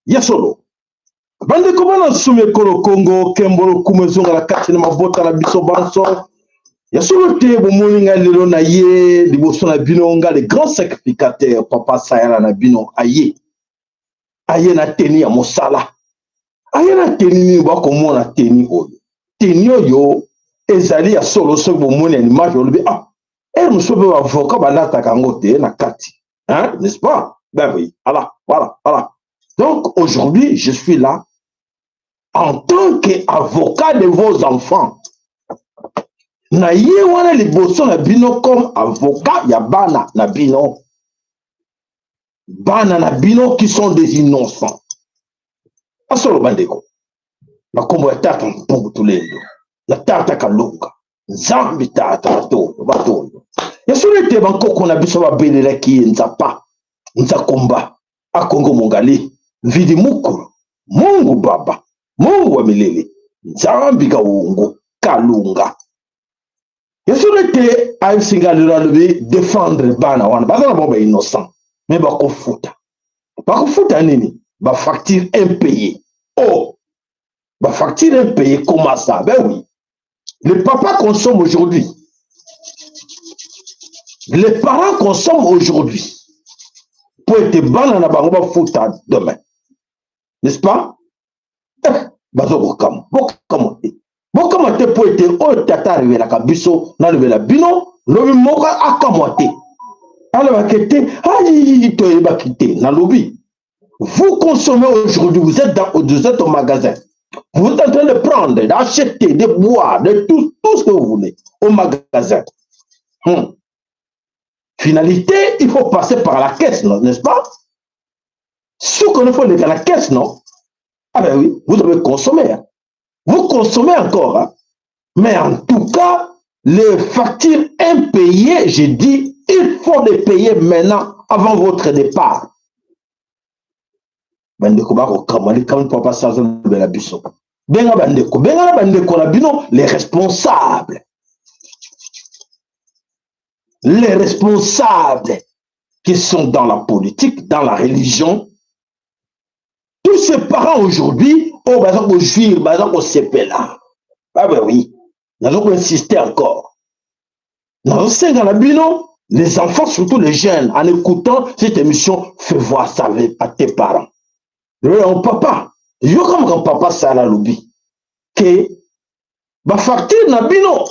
Yasolo. Bande komana sume kolo Congo kembolo kumezonga la kati na mabota na biso banso. Yasolo te bomoni nga lelo na ye liboso na bino nga le grand sacrificateur papa Sayala na bino aye. Aye na teni ya mosala. Aye na teni ni bako mona teni oyo. Teni oyo ezali ya solo so bomoni ya image olobi ah. Musobe wa avocat balata kango te na kati. Hein, n'est-ce pas? Ben oui, voilà. Donc aujourd'hui, je suis là en tant qu'avocat de vos enfants. Na ye wana liboso na bino comme avocat ya bana na bino. Bana na bino qui sont des innocents. Asolo bandeko. Na kombo ya tata mpungu tulendo. Na tata kalunga. Nzambi tata batondo. Yasolo te bankoko na biso babelela ki nzapa. Nzakomba. Akongo mongali. Vidi mukuru. Mungu baba. Mungu wa milele. Nzambi kaungu. Kalunga. Yasolo te ayisingalira lobi défendre bana wana. Bazana bomba innocent. Mais bakofuta. Bakofuta nini? Ba facture impayée. Oh. Ba facture impayée comment ça? Ben oui. Les papas consomment aujourd'hui. Les parents consomment aujourd'hui. Pour être ban na bango ba futa demain. N'est-ce pas? Bazo bokamo. Bokamo te pour être o tata arrivé la kabiso na levé la bino, lobi moka akamote. Alors va quitter, aïe to eba quitter na lobi. Vous consommez aujourd'hui, vous êtes au magasin. Vous êtes en train de prendre, d'acheter, de boire, de tout ce que vous voulez au magasin. Finalité, il faut passer par la caisse, n'est-ce pas? Ce qu'on faut aller à la caisse, non? Ah ben oui, vous devez consommer. Hein. Vous consommez encore. Hein. Mais en tout cas, les factures impayées, j'ai dit, il faut les payer maintenant avant votre départ. Bandeko bako kamali kam papa sazo de la biso. Benga bandeko la bino les responsables. Les responsables qui sont dans la politique, dans la religion. Tous ces parents aujourd'hui, oh bazan ko juir, bazan ko sepela. Ah ben oui, nous allons insister encore. Dans la bino, les enfants, surtout les jeunes, en écoutant cette émission, fais voir ça à tes parents. Le papa, yo comme quand papa ça la lobby, que ma facture na bino,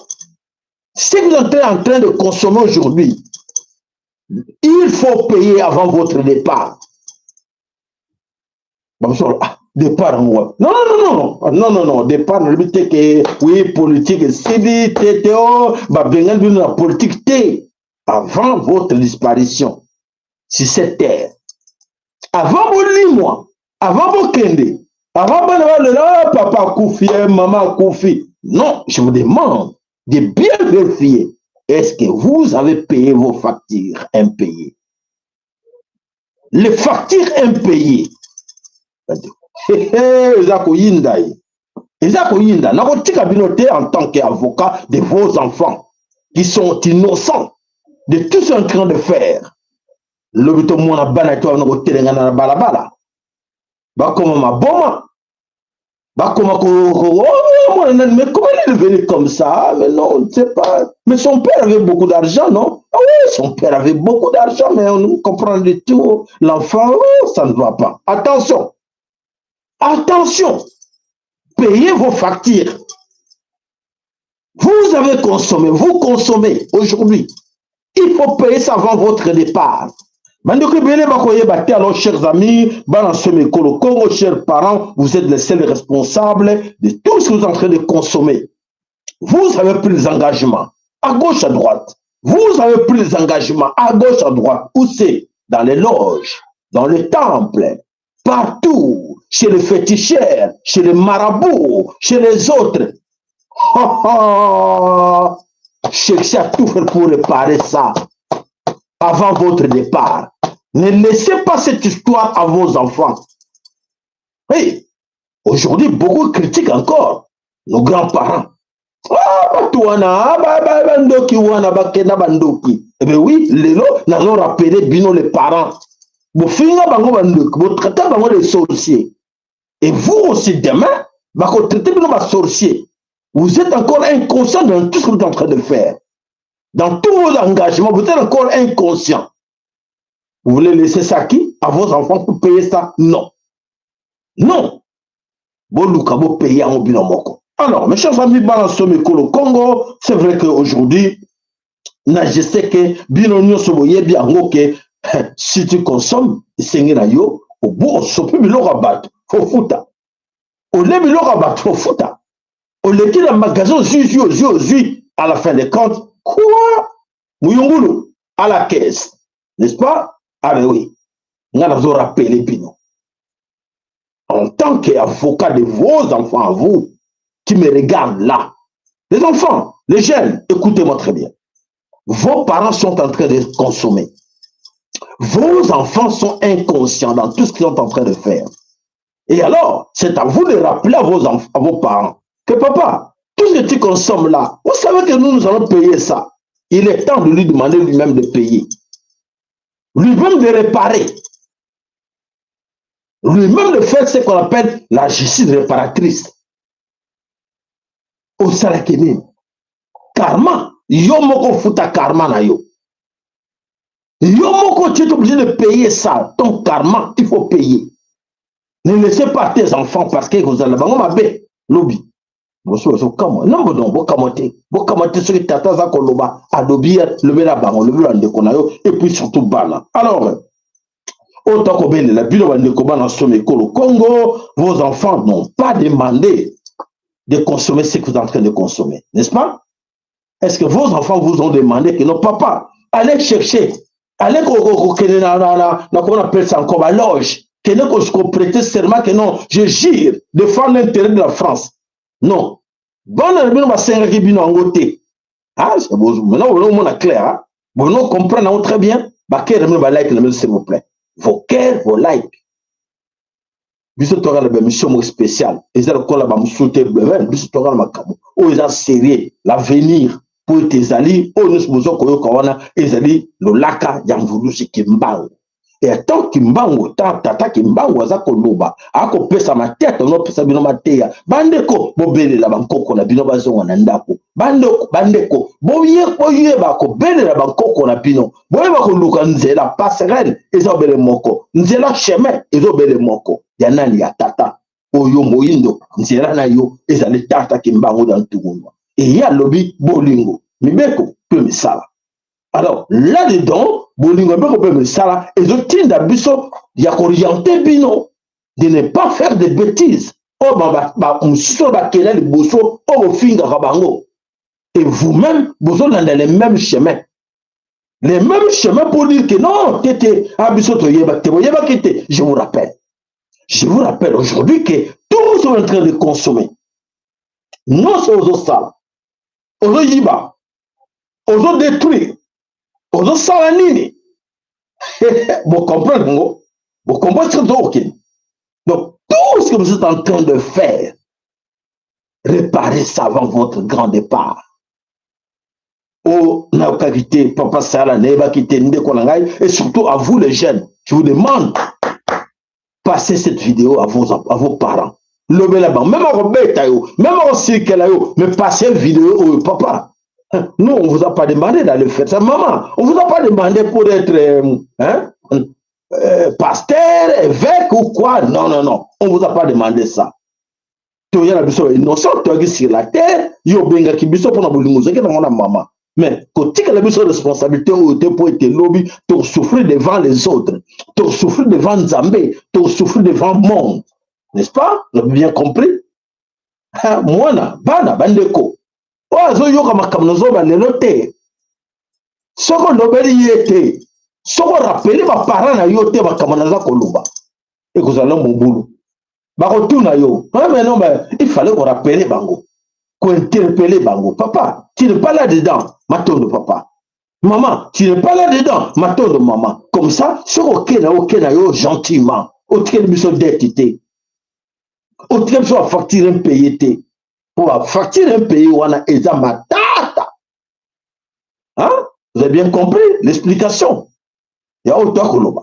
ce que vous êtes en train de consommer aujourd'hui, il faut payer avant votre départ. Départ en moi. Non, départ, ne limite que oui, politique, c'est TTO, bengal d'une la politique T. Avant votre disparition, sur cette terre. Avant vos mois. Avant vos kende, avant papa Koufi, maman Koufi. Non, je vous demande de bien vérifier. Est-ce que vous avez payé vos factures impayées? Les factures impayées. Ezakoyinda. En tant qu'avocat de vos enfants qui sont innocents. de tout ce qu'on est en train de faire. L'obito mona bana to na kotelenga na balabala. Ba comme ma boma. Bah, comment, mais comment il est venu comme ça? Mais non, on ne sait pas. Mais son père avait beaucoup d'argent, non? Ah oui, son père avait beaucoup d'argent, mais on ne comprend du tout. L'enfant, oh, ça ne va pas. Attention, attention, payez vos factures. Vous avez consommé, vous consommez aujourd'hui. Il faut payer ça avant votre départ. Alors, chers amis, Congo, chers parents, vous êtes les seuls responsables de tout ce que vous êtes en train de consommer. Vous avez pris des engagements à gauche, à droite. Vous avez pris des engagements à gauche, à droite. Où c'est? Dans les loges, dans les temples, partout, chez les féticheurs, chez les marabouts, chez les autres. Cherchez à tout faire pour réparer ça avant votre départ. Ne laissez pas cette histoire à vos enfants. Hey, aujourd'hui, beaucoup critiquent encore nos grands-parents. Ah, eh bien oui, les lots, nous allons rappeler bino les parents. Vous traitez les sorciers. Et vous aussi, demain, vous traitez les sorciers. Vous êtes encore inconscient dans tout ce que vous êtes en train de faire. Dans tous vos engagements, vous êtes encore inconscient. Vous voulez laisser ça qui? À vos enfants pour payer ça? Non. Non. Vous payez en binomoko. Alors, mes chers amis, le Congo, c'est vrai qu'aujourd'hui, je sais que Binonio Soboye bien que si tu consommes, c'est au bout, on se peut le rabattre, faut foutre. On lève le rabattre, faut foutre. On le dit dans le magasin, à la fin des comptes, quoi? Mouyongulu, à la caisse, n'est-ce pas? Ah ben oui, on a rappelé Bino. En tant qu'avocat de vos enfants, vous, qui me regardent là, les enfants, les jeunes, écoutez-moi très bien. Vos parents sont en train de consommer. Vos enfants sont inconscients dans tout ce qu'ils sont en train de faire. Et alors, c'est à vous de rappeler à vos parents que papa, tout ce que tu consommes là, vous savez que nous allons payer ça. Il est temps de lui demander lui-même de payer. Lui-même de réparer. Lui-même de faire ce qu'on appelle la justice réparatrice. Au Sarakene. Karma. Yo moko futa karma na yo. Yo moko, tu es obligé de payer ça. Ton karma, il faut payer. Ne laissez pas tes enfants parce que vous allez faire lobby. Non, ce que tata za koloba adobi lever la bango, lever la ndekonayo et puis surtout bana. Alors, autant que la bilo bandekoba dans ce Congo, vos enfants n'ont pas demandé de consommer ce que vous êtes en train de consommer, n'est-ce pas? Est-ce que vos enfants vous ont demandé que non, papa, allez chercher, allez comment on appelle ça encore, la loge, que nous prêter serment que non, je jure défendre l'intérêt de la France. Non. Bon, on va s'engager bien en côté. Ah, c'est bon, maintenant, on est clair. Bon, nous comprenons très bien. S'il vous plaît. Vos cœurs, vos likes. Biso toga la mission spéciale. Ils ont encore la souté bevel. Biso toga la makamu. Oh, ils ont serré l'avenir pour tes alliés. Oh, nous sommes koyo kawana. Ils alliés le laka yamvulu si kimbango. Et tant kimbango, tata kimbango aza koloba. Ako pesa ma tête, on pesa bino mateya. Bandeko bobele la bankoko na bino bazonga na ndako. Bandeko boye bako bele la bankoko na bino. Boye bako luka nzela passerelle ezobele moko. Nzela chemin ezobele moko. Ya nani ya tata oyo moyindo nzela na yo ezali tata kimbango dans tout monde. Et ya lobi bolingo mibeko pe misala. Alors là-dedans, bolingo mibeko pe misala ezotinda biso ya orienter bino de ne pas faire de bêtises. Oh ba mususo ba kelele boso oh finga kabango. Et vous-même vous êtes dans les mêmes chemins. Les mêmes chemins pour dire que non, tété abiso to yeba te yeba kite. Je vous rappelle aujourd'hui que tout sont en train de consommer. Non, c'est aux salles, aux yiba, aux détruire, aux salanini. Vous comprenez, vous comprenez ce que vous avez. Donc, tout ce que vous êtes en train de faire, réparez ça avant votre grand départ. Oh, n'a pas quitté, papa Sala, n'a pas quitté, et surtout à vous les jeunes, je vous demande, passez cette vidéo à vos parents. Même à Robert, même à Sirkelayo, mais passez la vidéo au papa. Nous, on ne vous a pas demandé d'aller faire ça. Maman, on ne vous a pas demandé pour être pasteur, évêque ou quoi. Non, non, non. On ne vous a pas demandé ça. Tu as innocent, tu as sur la terre, tu as maman. Mais quand tu as la responsabilité pour être lobby, tu souffrir devant les autres, tu souffrir devant Zambé, tu souffrir devant le monde. N'est-ce pas? Vous avez bien compris? Moi, bana, bandeko. Oazo yoka makamnozo balelo te. Soko lobeli yete. Soko rappeli ba parents na yo te makamnaza koluba. Et que vous allez mon boulot. Bakotuna yo. Mais non, mais il fallait qu'on rappelle bango. Qu'on interpelle bango. Papa, tu n'es pas là-dedans. Matondo papa. Maman, tu n'es pas là-dedans. Matondo maman. Comme ça, soko kena yo gentiment. Au tel biso d'être. Au tel biso facture un payé. Pour facturer un pays où on a matata. Hein? Vous avez bien compris l'explication. Il y a autant que l'on.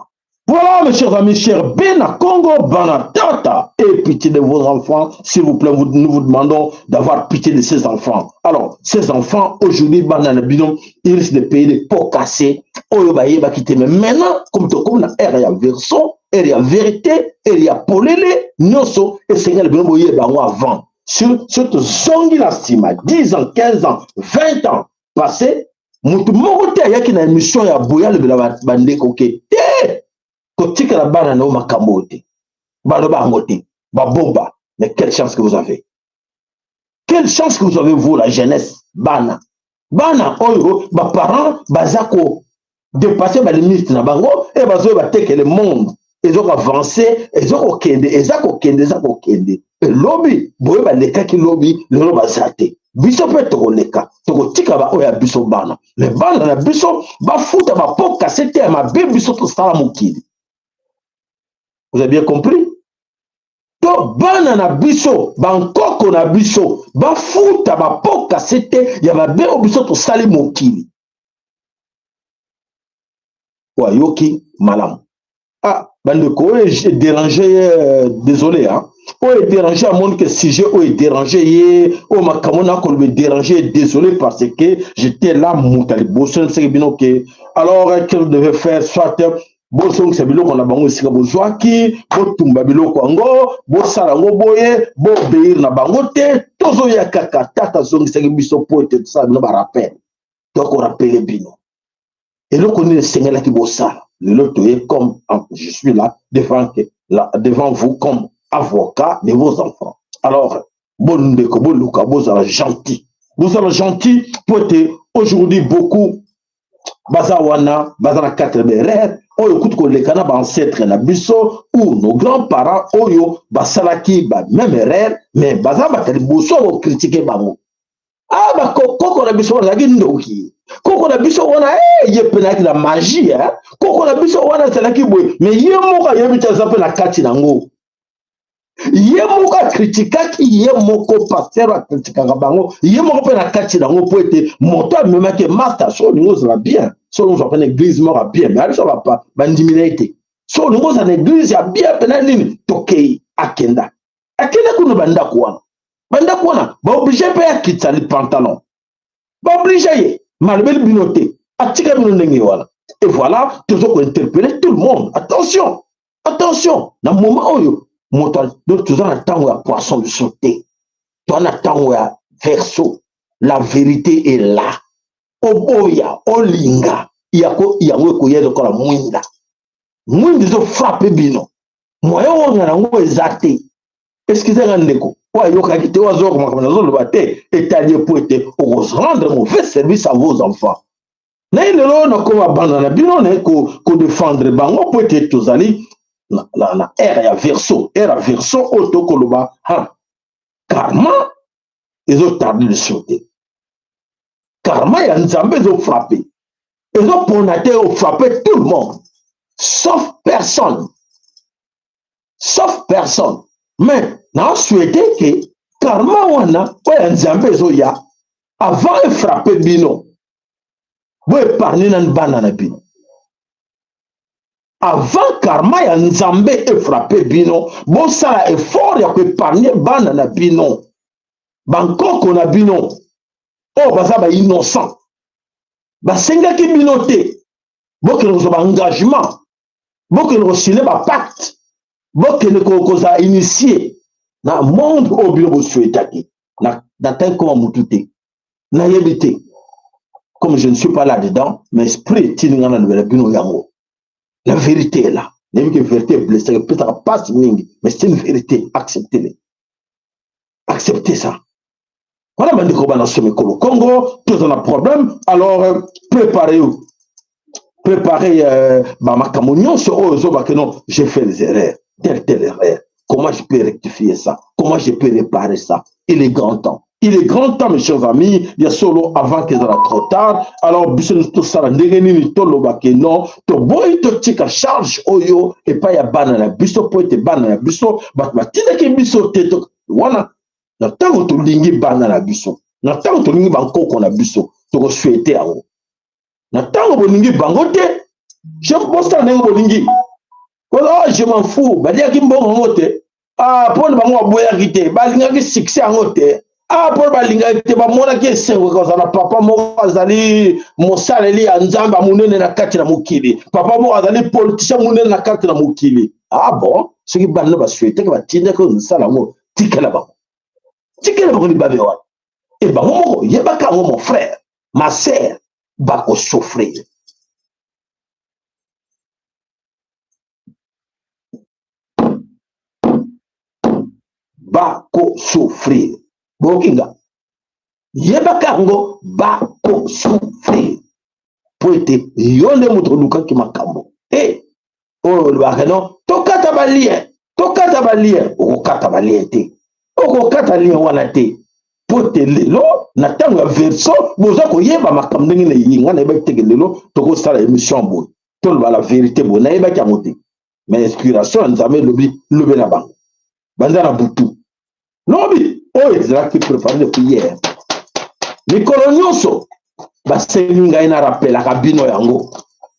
Voilà, mes chers amis, chers Bena Congo, Banatata. Et pitié de vos enfants, s'il vous plaît, nous vous demandons d'avoir pitié de ces enfants. Alors, ces enfants, aujourd'hui, Banana Bidon, ils risquent de payer des pots cassés. Mais maintenant, comme la ère y a verso, il y a vérité, il y a polélé, nyoso, et Seigneur, le avant. Surtout zongi la sima 10 ans 15 ans 20 ans passé mutu moko te ayaki na émission ya boya lebela bandeko ke te kotika la bana na makambo te baloba ngo te babomba. Mais quelle chance que vous avez, quelle chance que vous avez, vous la jeunesse bana oyo ba parents bazako dépasser ba limite na bango et bazo ba teke le monde. Ils ont avancé, ils ont okende, ils ont okende. Et lobby, boye ba leka ki lobby, le lobby zate. Biso peut te leka, to tika ba oya biso bana. Le bana na biso ba futa ba poka c'était ma biso to sala mukili. Vous avez bien compris? To bana na biso, ba nkoko na biso, ba futa ba poka c'était ya ba biso to sala mukili. Wa yoki malamu. Ah, bandeko, j'ai dérangé, désolé, hein. Oh, est dérangé à mon que sujet, oh, est dérangé, oh, ma camona, qu'on me dérangé, désolé parce que j'étais là, moutali, bosson, c'est bien ok. Alors, qu'elle devait faire, soit, bosson, c'est bien qu'on a bango, c'est besoin qui, botumba, bilo, kwango, bosarango, boye, bobeir, na bangote, tozo ya kaka, tata, zong, c'est bien poète, ça, nous, rappel. Donc, on rappelle bino. Et là, on est le Seigneur qui bossa. Le est comme je suis là devant vous comme avocat de vos enfants. Alors, bon Luka, vous êtes gentil. Vous êtes gentil pour être aujourd'hui beaucoup bazawana, bazana 4 berères, oyo kutuko lekana ba ancêtre na biso ou nos grands-parents oyo basalaki ba même erreur mais bazaba tali boso o critiquer bango. Ah bah koko na biso na gindoki. Koko na biso wana ye penaki la magie hein. Koko na biso wana salaki boy mais ye moka ye bitsa zape na kati nango. Ye moka critikaki ye moko pasteur a critikaka bango. Ye moko pe na kati nango po ete moto memaki master so ningo ça va bien. So nous appelle l'église mora bien mais ça va pas bandiminité. So ningo ça l'église ya bien penali tokei akenda. Akenda kuno banda kwa. Banda kwa ba obligé pe ya kitsa le pantalon. Ba obligé malbel binoté, atika binondenge wala. Et voilà, toujours pour interpeller tout le monde. Attention, attention. Dans le moment où donc toujours en temps où il y a poisson de sauter, tu en attends où il y a verso. La vérité est là. Oboya, olinga, il y a quoi la mwinda. Mwinda zo frappe bino. Moyen où on a un exaté. Excusez-moi, Ndeko. Ouais, yo kakite wazo comme ça le bate étalé pour être rendre mauvais service à vos enfants. Na ile lo na ko abandona bino na ko défendre bango pour être tozali la ère ya verso auto koloba ha karma ils ont tardé de sauter. Karma ya nzambe ils ont frappé. Ils ont ponaté au frapper tout le monde sauf personne. Sauf personne. Mais n'a souhaité que karma wana oya nzambe zoya avant de frapper bino bo épargner nan bana na bino. Avant karma ya nzambe e frappé bino, bo sala effort ya ko épargner bana na bino. Bankoko na bino, oh baza ba innocent. Basenga ki bino te, bo ke ba engagement, bo ke no signer ba pacte, bo ke ko koza initier na monde o bino bo souhaitaki. Na tel comme mututé. Na yebité. Comme je ne suis pas là-dedans, mais esprit tiningana de bino yango. La vérité est là. La vérité est blessée, peut-être pas mais c'est une vérité. Acceptez-le. Acceptez ça. Voilà, maintenant, on a ce Congo. Tout un problème. Alors, préparez-vous. Préparez ma camounion sur que non, j'ai fait des erreurs. Telle erreur. Comment je peux rectifier ça? Comment je peux réparer ça? Il est grand temps. Il est grand temps, mes chers amis, il y a solo avant qu'il soit trop tard. Alors, tout ça, non, to boy to tika charge oyo et pas ya banana biso po te banana biso, ba tina ki biso te to wana na tango to lingi banana biso. Na tango to lingi bankoko na biso, to ko souhaiter yango. Na tango bo lingi bango te, je pense que na bo lingi. Oh, je m'en fous, ba dia ki mbongo ngote. Ah, pour bango boya kite, ba linga ki succès ngote. Ah, pour balinga te ba mona ki esengo koza na papa moko azali mosaleli ya nzamba munene na kati na mokili. Papa moko azali politicien munene na kati na mokili. Ah bon, ce qui banne ba souhaiter que ba tinda ko nsala ngo tikela ba. Tikela ba ni ba bewa. Et ba moko yebaka ngo mon frère, ma sœur ba ko souffrir. Ba ko souffrir. Bokinga yebakango ba ko souffrir pour être yonde muto luka ki makambo oh le bakano tokata balien okata balien te okata lien wana te pour te lelo na tango verso boza ko yeba makambo ngine yinga na yeba teke lelo toko sala émission bo to la vérité bo na yeba kamote mais inspiration nzame lobi na bango banza butu lobi. Oh, ils ont préparé depuis hier. Les coloniaux, c'est une rappel à Kabino Yango.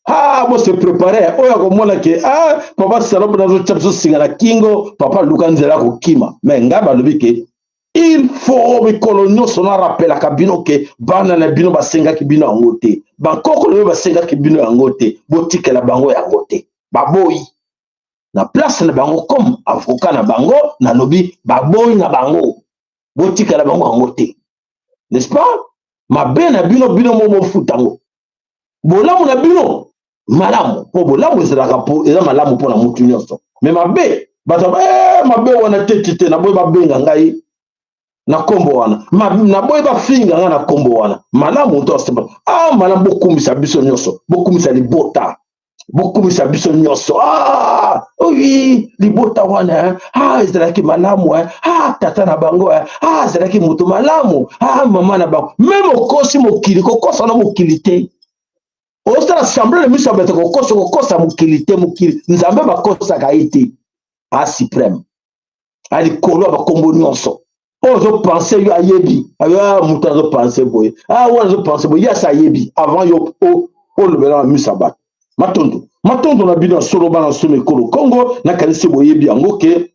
Ah, moi, se préparer. Oh, y'a comme que ah, papa, c'est là pour nous faire ce la Kingo, papa, Lukanzela, Kima. Mais Ngaba, le que il faut les coloniaux sont un rappel à Kabino que Banana Bino Basenga Kibino Angote. Bangkok, le Basenga Kibino Angote. Boutique la Bango Angote. Baboy. Na place na Bango comme avocat na Bango, na lobi, Baboy na Bango. Botika la bango angote. N'est-ce pas? Ma bena bino mo futango. Bolamu na bino malamu. Po bolamu ezala kapo eza malamu pona mutu nyonso. Mais ma be bato ma be wana tete na boy ba benga ngai na kombo wana. Na boy ba finga nga na kombo wana. Malamu to seba. Ah malamu bokumisa biso nyonso. Bokumisa libota. Bokumisa biso nyonso. Ah oui, libota wana. Ah ezalaki malamu ah tata na bango ah ezalaki mutu malamu. Ah mama na bango. Même okosi mokili kokosa na mokili te. Osta assemblée de miso bete kokosa mokili te mokili. Nzambe bakosa kaite. Ah suprême. Ali kolo ba kombo nyonso. Ozo penser yo ayebi. Ah mutu azo penser boye. Ah wana zo penser boye ya sa yebi avant yo o le bela miso bat. Matondo na bino solo bana some kolo Congo na kanisi boyebi yango ke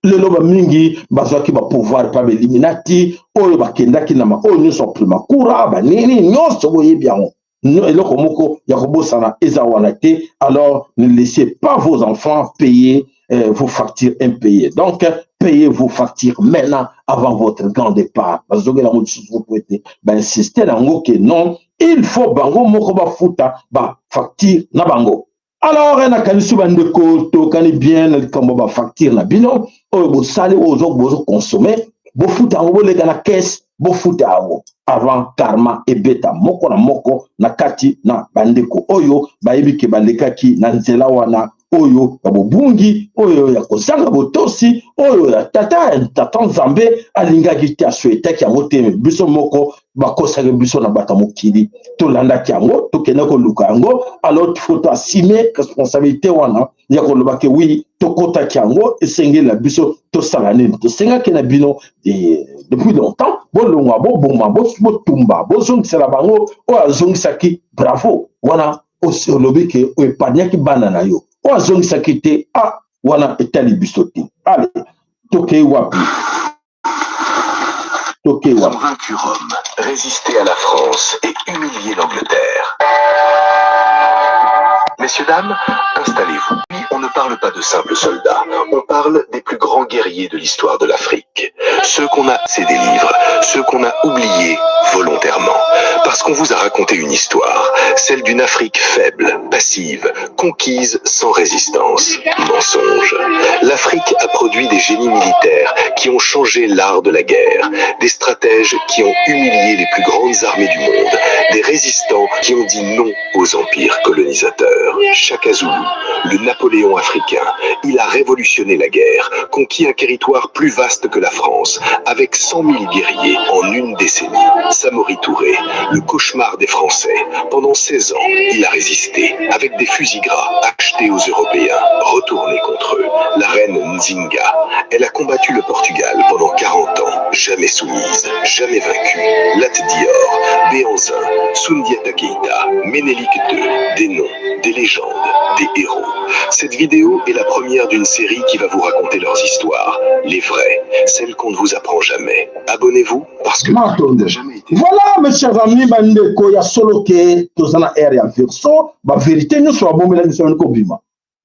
lelo ba mingi bazaki ba pouvoir pa eliminati oyo bakendaki na ma oyo nyonso primakura ba nini nyonso boyebi yango eloko moko ya kobosana eza wana te. Alors ne laissez pas vos enfants payer vos factures impayées. Donc payez vos factures maintenant avant votre grand départ. Parce que la vous pouvez insister dans que non, il faut bango moko ba futa ba facture na bango. Alors na kanisi bandeko to kani bien na likambo ba facture na bino oyo bo sali ozo bozo consommer bo futa ngo le na caisse bo futa ngo avant karma ebeta moko na moko na kati na bandeko oyo ba yebike balekaki na nzela wana oyo ya bobungi oyo ya kozanga botosi oyo ya tata nzambe alingaki te asuetaki yango te biso moko bakosaki biso na bato mokili tolandaki yango tokende koluka yango alors il faut assumer responsabilité wana ya koloba ke oui tokotaki yango esengeli na biso tosala nini tosengaki na bino depuis longtemps bolongwa boboma botumba bozongisela bango oyo azongisaki bravo wana olobi ke oepaniaki bana na yo oyo azongisaki te wana etali biso te ale tokei wapi Ils ont vaincu Rome, résisté à la France et humilié l'Angleterre. Messieurs, dames, installez-vous. On ne parle pas de simples soldats, on parle des plus grands guerriers de l'histoire de l'Afrique. Ceux qu'on a, c'est des livres, ceux qu'on a oubliés volontairement. Parce qu'on vous a raconté une histoire, celle d'une Afrique faible, passive, conquise sans résistance. Mensonge. L'Afrique a produit des génies militaires qui ont changé l'art de la guerre, des stratèges qui ont humilié les plus grandes armées du monde, des résistants qui ont dit non aux empires colonisateurs. Chaka Zulu, le Napoléon africain, il a révolutionné la guerre, conquis un territoire plus vaste que la France, avec 100 000 guerriers en une décennie. Samori Touré, le cauchemar des Français, pendant 16 ans, il a résisté, avec des fusils gras achetés aux Européens, retournés contre eux. La reine Nzinga, elle a combattu le Portugal pendant 40 ans, jamais soumise, jamais vaincue. Lat Dior, Béanzin, Soundiata Keïta, Ménélique II, des noms, des légendes, des héros. Cette vidéo est la première d'une série qui va vous raconter leurs histoires, les vraies, celles qu'on ne vous apprend jamais. Abonnez-vous parce que jamais été. Voilà mes chers amis, bandeko ya solo ke tozana air ya verso, ba vérité nous soit bon melani so ko bima.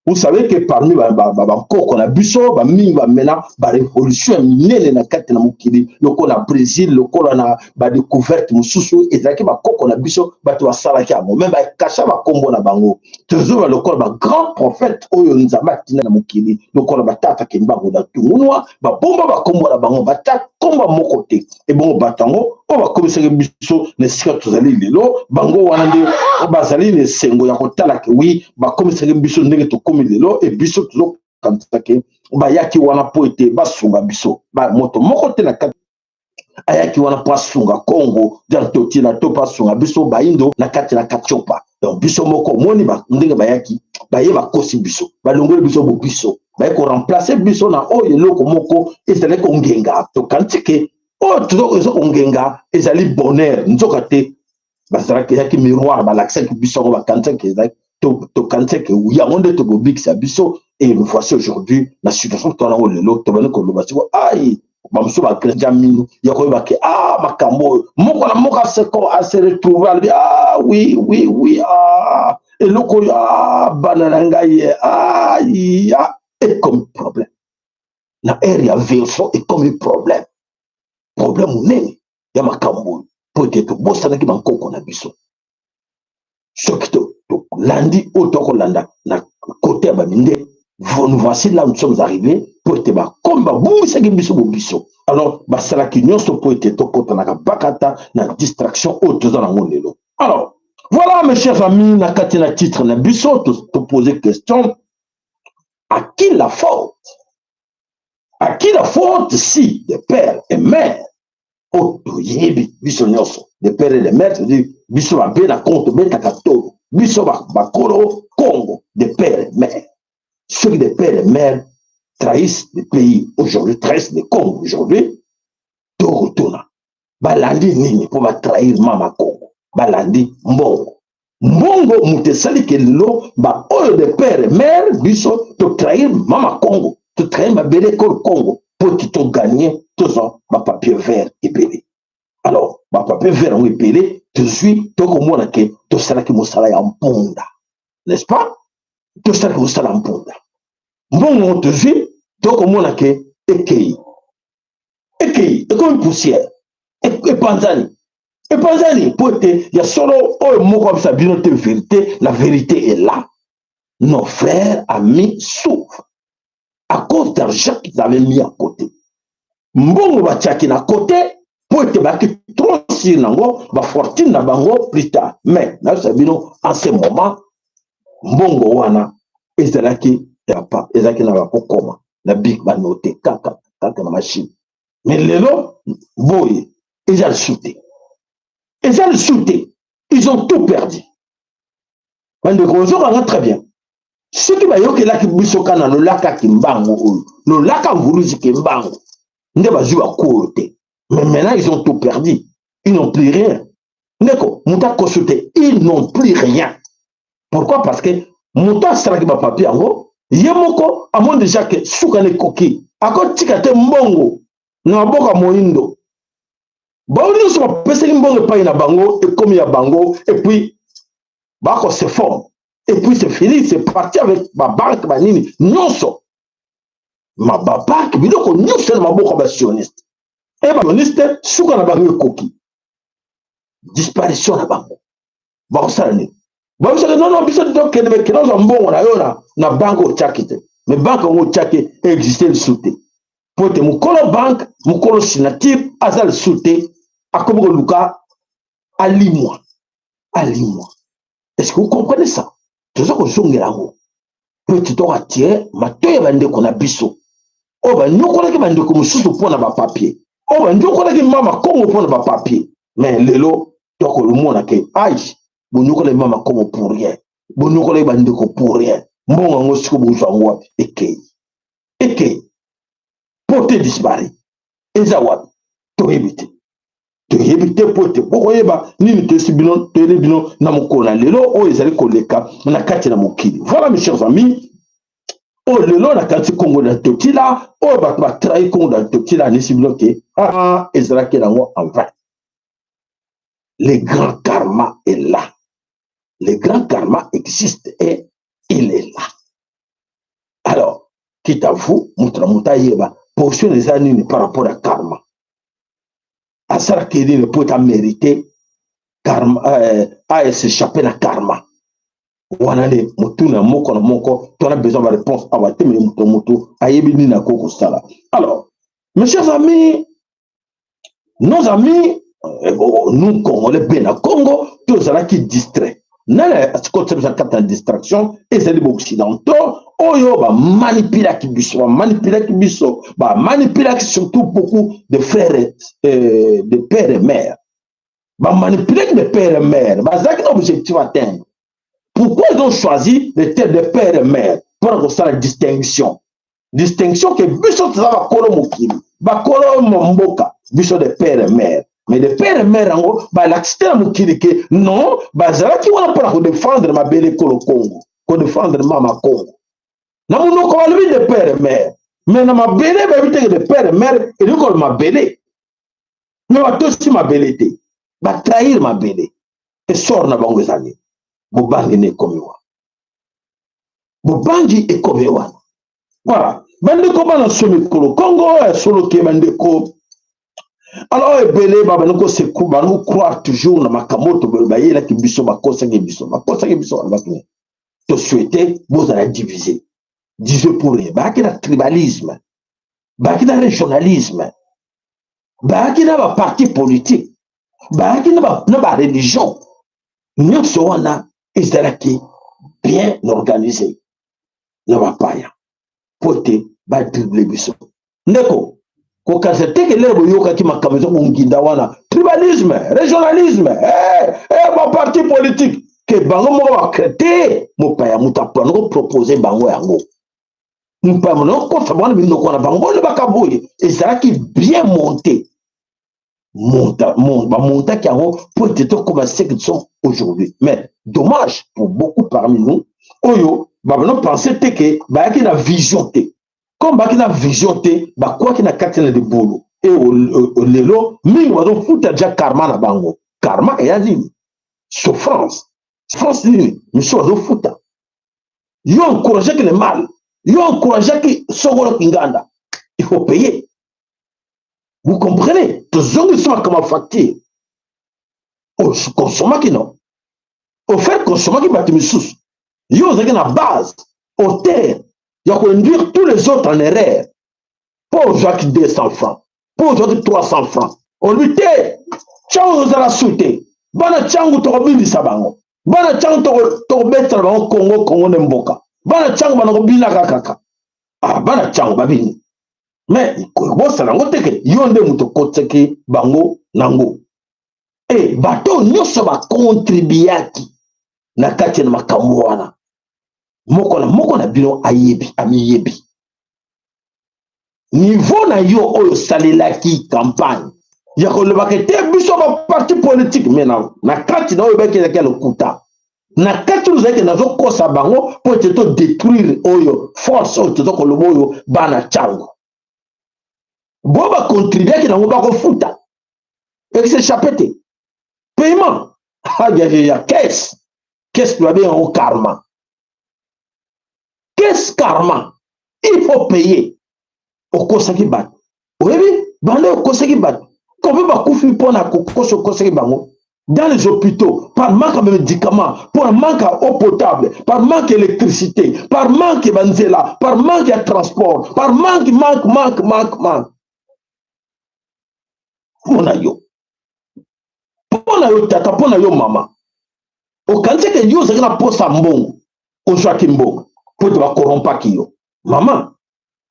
Vous savez que parmi bakoko na biso ba mingi ba mena ba révolution minene na kati na mokili loko na Brésil loko na ba découverte mususu ezaki bakoko na biso bato basalaki yango même ba kasha ba kombo na bango toujours loko ba grand prophète oyo nzamba tina na mokili loko na batata ke mbango da tungunwa ba bomba ba kombo na bango bata komba moko te e bongo batango o ba komisaki biso ne sika tozali lelo bango wana nde bazali ne sengo ya kotala ke oui ba komisaki biso ndenge to lelo et biso toujours comme ça que bayaki wana po ete basunga biso ba moto moko te na kati ayaki wana po asunga Congo janto tina to pasunga biso baindo na kati na kachopa donc biso moko moni ba ndenge bayaki bayeba kosi biso balongoli biso bo biso bayeko remplacer biso na oyo loko moko ezali ko ngenga to kantike o toujours ezo ngenga ezali bonheur nzoka te bazalaki yaki miroir balakisaki biso ba kantike ezali to kanse ke oui on de to bobikisa biso et le voici aujourd'hui la situation tona o lelo to bana ko loba siko ai ba muso ba krejamino ya ko ba ke makambo moko na moko se retrouver oui et loko banana ngai et comme problème na area verso et comme problème nene ya makambo peut-être bosana ki bankoko na biso lundi autant landa na côté ya baminde nous voici là où nous sommes arrivés pour être comme biso alors basala ki nyonso pour être tokota na bakata na distraction autre dans la mondelo. Alors voilà mes chers amis na katina titre na biso te poser question à qui la faute si les pères et mères yebi biso nyonso les pères et les mères c'est-à-dire biso ba be na compte beta katolo biso bakolo Congo des pères et mères. Ceux qui des pères et mères trahissent le pays aujourd'hui, trahissent le Congo aujourd'hui, to retourna balandi nini pour ba trahir mama Congo balandi mbongo mutesali ke lo ba oyo des pères et mères biso to trahir mama Congo to trahir ma belle Congo pour qu'ils t'ont gagné tous ans ma papier vert et belé. Alors ma papier vert ou belé te suis to komona ke to sala ki mosala ya mponda, n'est-ce pas? To sala ki mosala mponda mbongo te suis to komona ke ekei et comme poussière et panzani pour te ya solo oyo moko sa bino te vérité, la vérité est là. Nos frères amis souffrent à cause d'argent qu'ils avaient mis à côté. Mbongo batiaki na côté pour te baki trop sur nango ba fortune na bango plus tard. Mais na sabino en ce moment mbongo wana ezalaki ya pa ezalaki na bakokoma na big banote kaka na machine mais lelo boye eza le sauté ils ont tout perdu bandeko ozokanga très bien soki bayokelaki biso kana lolaka kimbango oyo lolaka nguluzi kimbango nde bazwi bakolo te mais maintenant ils ont tout perdu ils n'ont plus rien ndeko moto akoso te ils n'ont plus rien pourquoi parce que moto asalaki bapapier yango ye moko amoni déjà ke suka na ekoki akotika te mbongo na maboko ya moyindo bao nyonso bapesaki mbongo epai na bango ekomi ya bango et puis bakose forme et puis c'est fini c'est parti avec babanke banini nyonso babanke biloko nyonso na maboko ya basioniste e basioniste suka na bango ekoki disparition na bango bakosala nini babisaka non biso tokende mekende ozwa mbongo na yo na banke otyaki te mais banke yango otyaki existe lisusu te po ete mokolo banke mokolo signature aza lisusu te akomi koluka alimwa est-ce que vous comprenez ça toza kozongela yango po ete tokatire matoyi ya bandeko na biso oyo banyokolaki bandeko mosusu mpo na bapapier oyo banyokolaki mama kongo mpo na bapapier mais lelo tokolomona ke ai bonyokolaki mama kongo pour rien bonyokolaki bandeko pour rien mbongo yango siko bozwa yango wapi ekei po te dispari eza wapi toyebi te po ete bokoyeba nini toyeli bino na mokolo na lelo oyo ezali koleka na kati na mokili voilà mes chers amis oyo lelo na kati kongo na tokila oyo bato batrahi kongo na tokila anisi bino ke ezalaki nango en vain le grand karma est là le grand karma existe et il est là alors quitte à vous moto na moto ayeba portion eza nini par rapport à karma asalaki nini po ete amérité karma s'échapper na karma wana nde motuna na moko tona besoin ba réponse awa te mais moto ayebi nini akoki kosala alors mes chers amis nos amis nous congolais be na congo tozalaki distrait nana sikoti biso kati na distraction ezali baoccidentaux oyo bamanipulaki biso bamanipulaki surtout beaucoup de frères de père et mère bamanipulaki de père et mère bazalaki na objectif atteindre pourquoi ils ont choisi le terme de père et mère pour kosala distinction que biso toza bakolo mokili bakolo mboka biso de père et mère mais de père et mère yango balakisi te na mokili ke non bazalaki wana mpona kodefendre mabele ekolo congo kodefendre mama congo na monoko balobi de père et mère mais na mabele bayebi teke de père et mère elikolo mabele mais batosi mabele te batrahir mabele esor na bango ezali bobangi na ekomi wana voilà bandeko bana somi ekolo congo esoloki bandeko alors ebele babanoko seku banoko croire toujours na makambo to bayelaki biso bakosaki biso balobaki to souhaite bozala divisé pour rien bayaki na tribalisme bayaki na régionalisme bayaki na baparti politique bayaki na bareligion nyonso wana ezalaki bien organisé na bapaya po ete badrible biso ndeko kokanisa teke lelo boyokaki makambo eza konginda wana tribalisme régionalisme baparti politique ke bango moko bakrete mopaya moto apona kopropose bango yango mopaya mono kosa bana binoko wana bango bolobaka boye ezalaki bien monté bamontaki yango po ete tokoma ce qu'ils sont aujourd'hui mais dommage pour beaucoup parmi nous oyo babano pense te ke bayaki na vision te comme bayaki na vision te bakwaki na kati na libulu e lelo mingi bazofuta deja karma na bango karma eya nini souffrance nini miso bazofuta yo encourageaki le mal yo encourageaki songolo kinganda il faut payer. Vous comprenez? Tozongi soma comme facture. Oh, consommaki non. Au fait, consommaki batimisusu. Yo zaki na base, au terre. Il y a conduire tous les autres en erreur. Pour aujourd'hui 200 francs. Pour aujourd'hui 300 francs. On lui dit, tchango zala soute. Bana tchango toko bindi sabango. Bana tchango toko betra bango Congo ne mboka. bana chango bana ko bina kaka ah bana chango babini mais ko bossa nango teke yonde muto kotseki bango nango bato nyonso ba contribuaki na kati na makambo wana moko na bino ayebi amiyebi niveau na yo oyo salelaki campagne ya kolobaka te biso ba parti politique mais na kati na oyo bakenzaki ya lokuta na kati ozalaki nazokosa bango mpo ete to détruire oyo force oyo tozokoloba oyo bana chango bo bacontribuaki nango bakofuta exéchappe te paiement ya caisse doit en karma. Qu'est-ce karma? Il faut payer. Au kosaki bat. Oui, bande au kosaki bat. Comment va koufi pour na kokoso kosaki bango? Dans les hôpitaux, par manque de médicaments, par manque d'eau potable, par manque d'électricité, par manque de banzela, par manque de transport, par manque. Pona yo tata, pona yo mama. Au kanse ke yo zaki na posa mbongo, ozwaki mbongo, po te ba korompa ki yo. Mama,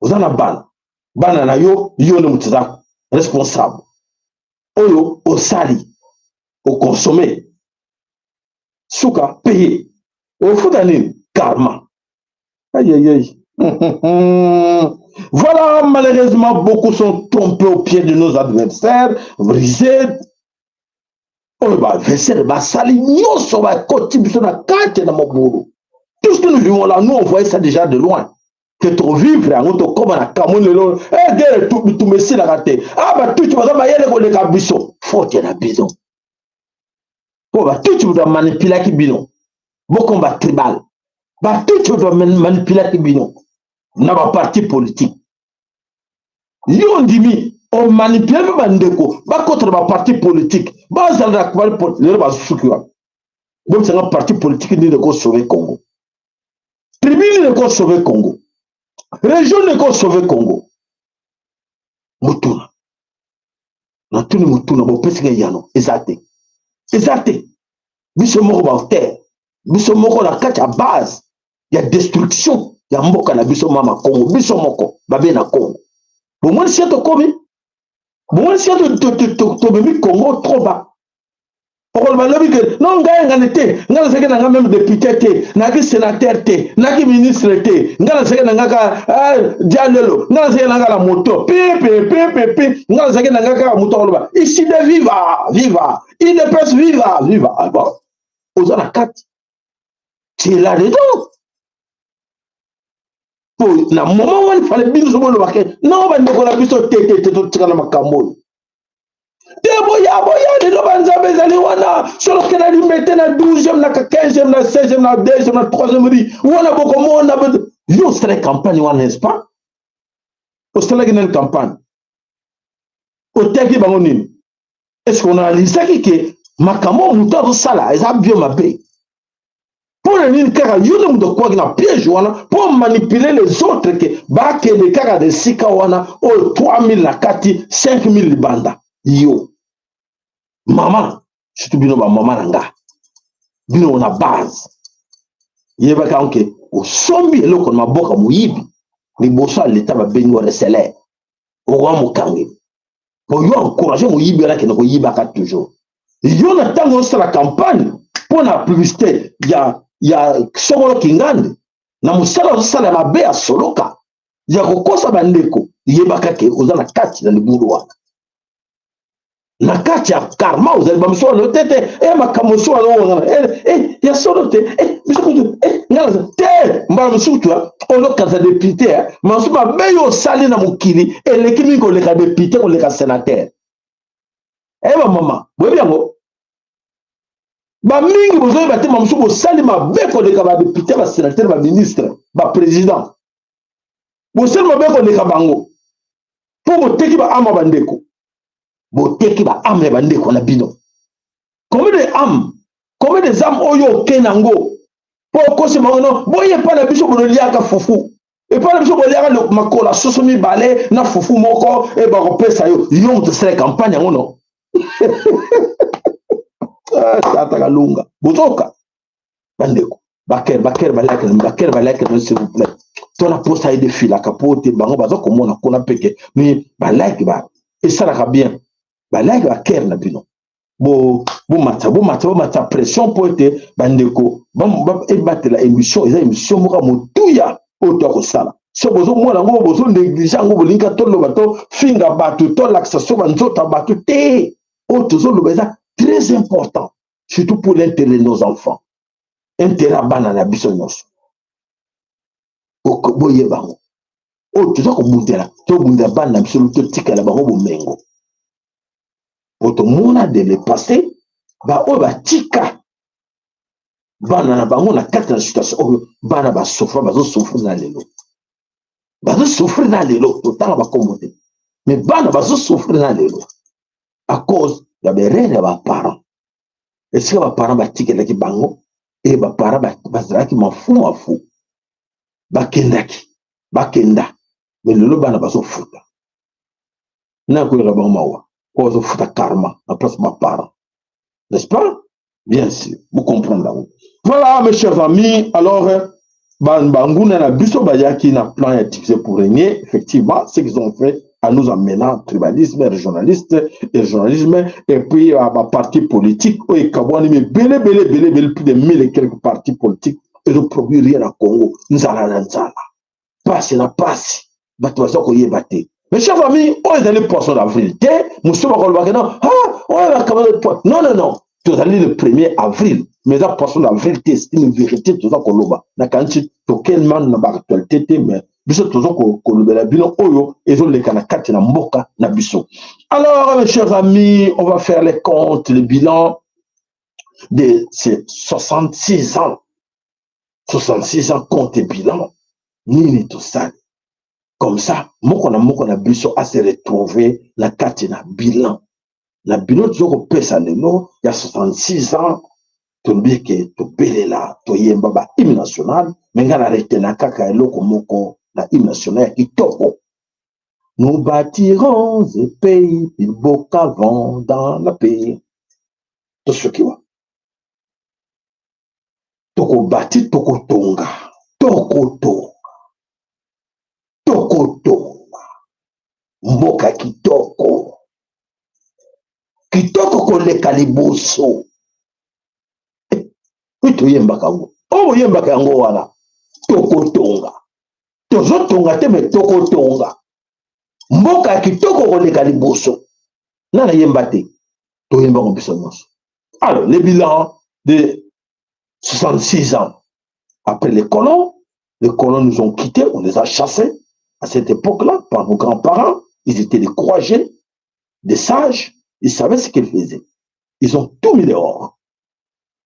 ozana bana na yo ne mutiza responsable. Oyo osali, au consommer, souka payer, au foutanine karma. Aïe aïe aïe. Voilà, malheureusement, beaucoup sont trompés au pied de nos adversaires, brisés. Oh, bah, adversaire, bah, sali, nyonso, bah, koti, biso na kate na moburu. Tout ce que nous vivons là, nous, on voyait ça déjà de loin. Que tu vivre, on te comme na Cameroun, eh, guerre, tout messi la raté. Ah, bah, tout, tu vas dire, y'a les gars, biso. Faut qu'il y ait un bison. Oh, bah, tout, tu vas manipuler qui bino. Bon combat tribal. Bah, tout, tu vas manipuler qui bino. N'a pas parti politique. Yon dimi, on manipule bandeko, ba contre ba parti politique. Ba za la kwal politique, ba sukiwa. Donc c'est un parti politique ni de ko sauver Congo. Tribune ne ko sauver Congo. Région ne ko sauver Congo. Mutuna. Na tuni mutuna bo pesika yano, ezate. Ezate. Biso moko ba terre. Biso moko na kati ya base. Ya destruction ya mboka na biso mama Congo. Biso moko babe na Congo. Bon, moi, si tu commis, bon, si tu mis Congo trop bas. Non, gars, même député, naki sénateur, naki ministre, dialelo, la moto, ici de viva, il ne peut viva. Alors, aux la 4, c'est là-dedans. Na moment où il fallait bien se voir non on va la biso tete tout tika makambo te boya les lobanza bezali wana solo que na limité na 12e na 15e na 16e na 2e na 3e ri wana boko mona yo serait campagne wana n'est-ce pas au serait une campagne au teki bango nini est-ce qu'on a lisaki que makambo muto sala eza bien mabe pour les cas, il y a de quoi na piège pour manipuler les autres que bah que les cas de sika wana oh 3000 la kati 5000 banda yo maman je te bino ba maman nanga bino na base yeba ka onke o sombi eloko na boka muyibi ni bosa l'état ba benyo reseler o wa mukangi pour yo encourager muyibi la ke na ko yibaka toujours yo na tango sa la campagne pour la publicité ya songolo kingande na musala osala mabe ya soloka ya kokosa bandeko yebaka ke oza na kati na libulu wana na kati ya karma ozali bamiso na tete makambo so wana ya solo te biso ngala te mbala misutu ono kaza député masu mabe yo sali na mukili eleki mingo leka député ko leka sénateur mama boyebi yango ba mingi bozoy ba te mamsu bo salima beko de ka ba député ba sénateur ba ministre ba président bo salima beko de ka bango po bo teki ba ama bandeko bo teki ba ama bandeko na bino combien des âmes oyo kenango po ko se bango boye pa na biso bo liaka fufu et pas na biso bo liaka le makola sosomi balé na fufu moko e ba ko pesa yo to sera campagne ngono Tata Kalunga, Butoka, bandeko. Baker, s'il vous plaît. Ton poste a des fils, la capote, bango, bazo, comme on a pété. Mais, like, et ça la bien. Like, Baker, na bino. Bon mata pression pour être bandeko. Et battre la émission, ils ont émission, moi, mon touya, auto sala. So bozo moi la ngo bozo négligent ngo bolinga to lo bato finga batu to l'accession banzota batu te. Auto zo lo beza très important, surtout pour l'intérêt de nos enfants. Intérêt banana biso nyos. Oko boye bango. Auto zo ko bundela, to bunda bana biso to tikala bango bo mengo. Auto mona de le passé ba o ba tika bana na bango na kata na situation bana ba souffrir ba zo souffrir na lelo. Bazo souffrir dans les lots, tout le temps va commoder. Mais bana bazo souffrir dans les lots à cause de mes reines et mes parents. Est-ce que mes parents va tirer les bango et mes parents va qui m'en fou, bakenda, mais le lot bana bazo fouta. N'a que le mawa, bazo fouta karma à place de mes parents, n'est-ce pas? Bien sûr, vous comprenez là. Voilà mes chers amis, alors. Banguna na biso bayaki na plan utilisé pour régner, effectivement, ce qu'ils ont fait en nous amenant tribalisme, régionalisme, et puis à ma parti politique, et Kabouani, mais belé, plus de 1000 et quelques partis politiques, et ne produit rien à Congo. Nous allons passe, bateau koye bate. Mes chers amis, on est allé poisson d'avril. Nous sommes encore non. Tu allé le 1er avril. Mais la poisson d'avril, c'est une vérité, tout ça qu'on l'a. Na kanchi, token man na actualité, mais biso tout ça qu'on l'a bilan oyo, et on les kanakate na mboka na biso. Alors, mes chers amis, on va faire les comptes, le bilan de ces 66 ans. 66 ans, compte et bilan. Nini tout ça. Comme ça, mokona biso a se retrouver la carte na bilan. La bilan toujours pesa lelo, il y a 66 ans, tu dis que tu belé là, tu yemba ba hymne national, mais ngana retena kaka eloko moko la hymne national qui toko. Nous bâtirons un pays plus beau qu'avant dans le pays. Tout ce qui va. Toko bati, toko tonga. Mboka kitoko. Kitoko koleka liboso. Wito yembaka ngo. Oh yembaka ngo wana. Toko tonga. Tozo tonga te me toko tonga. Mboka kitoko koleka liboso. Nana yembate. To yemba ngo biso nyonso. Alors, le bilan de 66 ans après les colons nous ont quittés, on les a chassés. À cette époque-là, par nos grands-parents, ils étaient des courageux, des sages, ils savaient ce qu'ils faisaient. Ils ont tout mis dehors.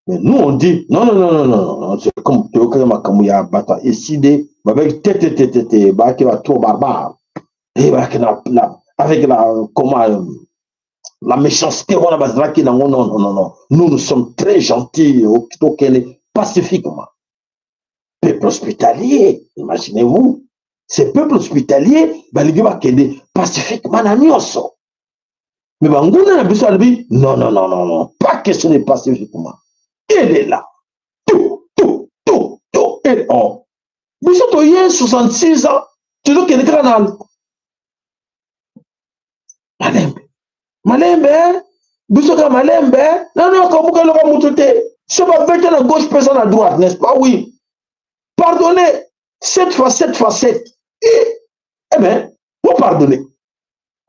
Mais nous, on dit, non, c'est comme Théokrema Kamouya Bata, décidé, avec tête, qui va trop barbare, et avec la méchanceté, non. Nous sommes très gentils, pacifiquement. Peuple hospitalier, imaginez-vous. Ces peuples hospitaliers, pacifiquement, mais non, pas question de pacifiquement. Elle est là. Tout. Elle est. Biso y a 66 ans, tu dis qu'elle est canal. Malembe, biso ka malembe, non, comme que le moutoute. C'est pas bête à gauche, personne à droite, n'est-ce pas? Oui. Pardonnez. 7 fois 7. Eh bien, vous pardonnez.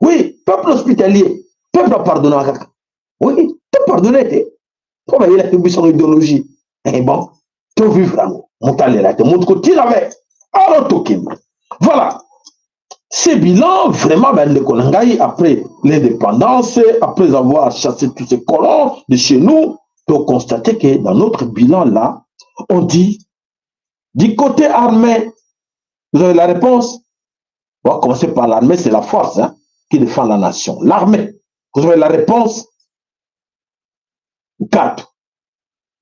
Oui, peuple hospitalier, peuple a pardonné. Oui, tu pardonnes. Pourquoi il a fait son idéologie? Eh bon, tu vivre, mon talent là, tu montres que tu l'avais. Alors, voilà. Ces bilans, vraiment, après l'indépendance, après avoir chassé tous ces colons de chez nous, tu as constaté que dans notre bilan là, on dit, du côté armé, vous avez la réponse? On va commencer par l'armée, c'est la force qui défend la nation. L'armée, vous avez la réponse? 4.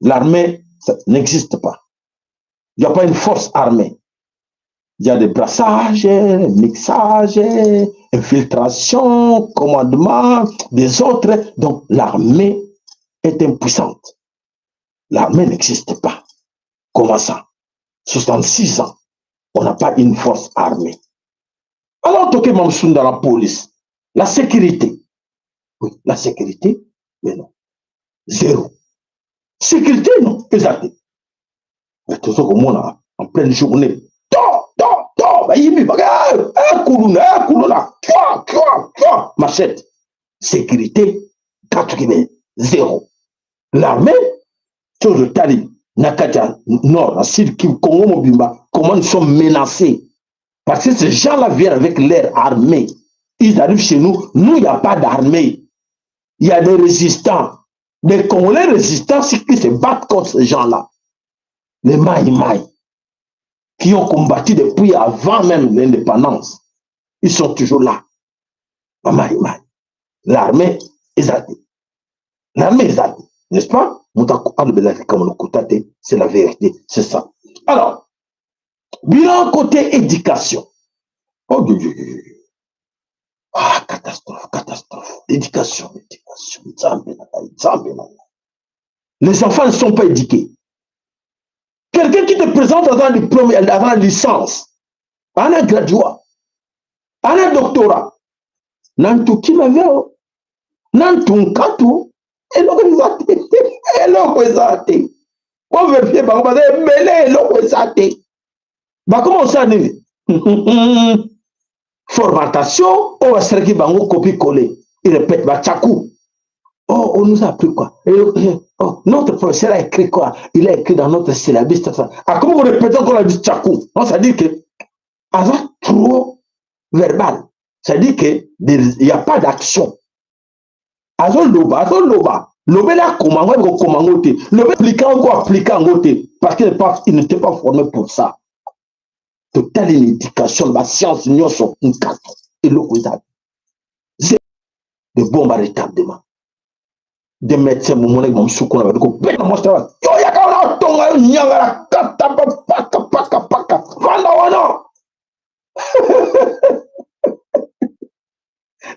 L'armée, ça n'existe pas. Il n'y a pas une force armée. Il y a des brassages, mixages, infiltration, commandement, des autres. Donc, l'armée est impuissante. L'armée n'existe pas. Comment ça? 66 ans, on n'a pas une force armée. Alors, toqué Mamsoun dans la police, la sécurité. Oui, la sécurité, mais non. Zéro. Sécurité, non. Exact. Mais tout ça, comme on a, en pleine journée, machette. Sécurité, 4 km, zéro. L'armée, sur le Tali, Nakaja, Nord, la Sud, Congo, Mobimba, comment nous sommes menacés? Parce que ces gens-là viennent avec leur armée. Ils arrivent chez nous, il n'y a pas d'armée. Il y a des résistants. Des Congolais résistants qui se battent contre ces gens-là. Les Maï-Maï, qui ont combattu depuis avant même l'indépendance. Ils sont toujours là. Maï-Maï. L'armée est zadée. L'armée est zadée. N'est-ce pas? C'est la vérité. C'est ça. Alors, bilan côté éducation. Oh Dieu, Dieu, Dieu. Ah, catastrophe, catastrophe. Éducation, éducation. Les enfants ne sont pas éduqués. Quelqu'un qui te présente avant le diplôme, avant la licence, avant un graduat, avant un doctorat, nantu qui m'avait, nantu katu, et l'organisation. On vérifie, on va dire, mêler l'organisation. Comment ça dit? Formatation, on va se faire bango copier-coller. Il répète, tchakou. Oh, on nous a appris quoi? Oh, notre professeur a écrit quoi? Il a écrit dans notre syllabus. Ah, comment vous répétez encore la dit tchakou? Non, ça dit que, avant trop verbal, ça dit qu'il n'y a pas d'action. Azon loba. Loba là, comment on peut appliquer encore appliquer en côté. Parce qu'il n'était pas formé pour ça. Totale l'éducation, la science, nous sommes un cadre. Et l'opposable. C'est de bombes à retardement. Des médecins, mon monnaie, mon soukon, avec le ben, moi, je travaille. Yo, y'a qu'à la tonga, nyangara, paka. Voilà.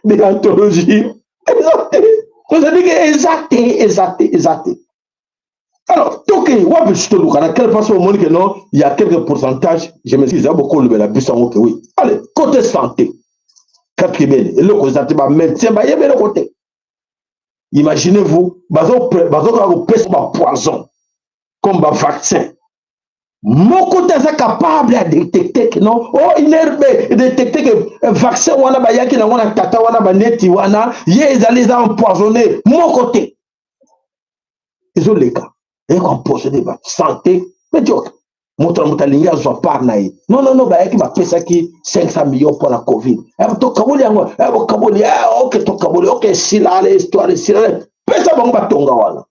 Des anthologies. Vous avez dit exact. Alors, quelle façon au monde que non, il y a quelques pourcentages, je me suis dit, beaucoup de la puissance, oui. Allez, côté santé, et le côté médecin, il y a le côté. Imaginez-vous, poison, comme un vaccin. Mon côté est capable de détecter que non, oh, il est détecter que le vaccin, on a bayaki, on a tata, on a neti, on a, ils allaient empoisonner. Mon côté. Ils ont les cas. Et qu'on possède la santé, médiocre. Montre ligne à soit par naï. Non, bah, qui m'a fait ça qui 500 millions pour la Covid. Ok, si là, l'histoire, si là, ça va tonga wala.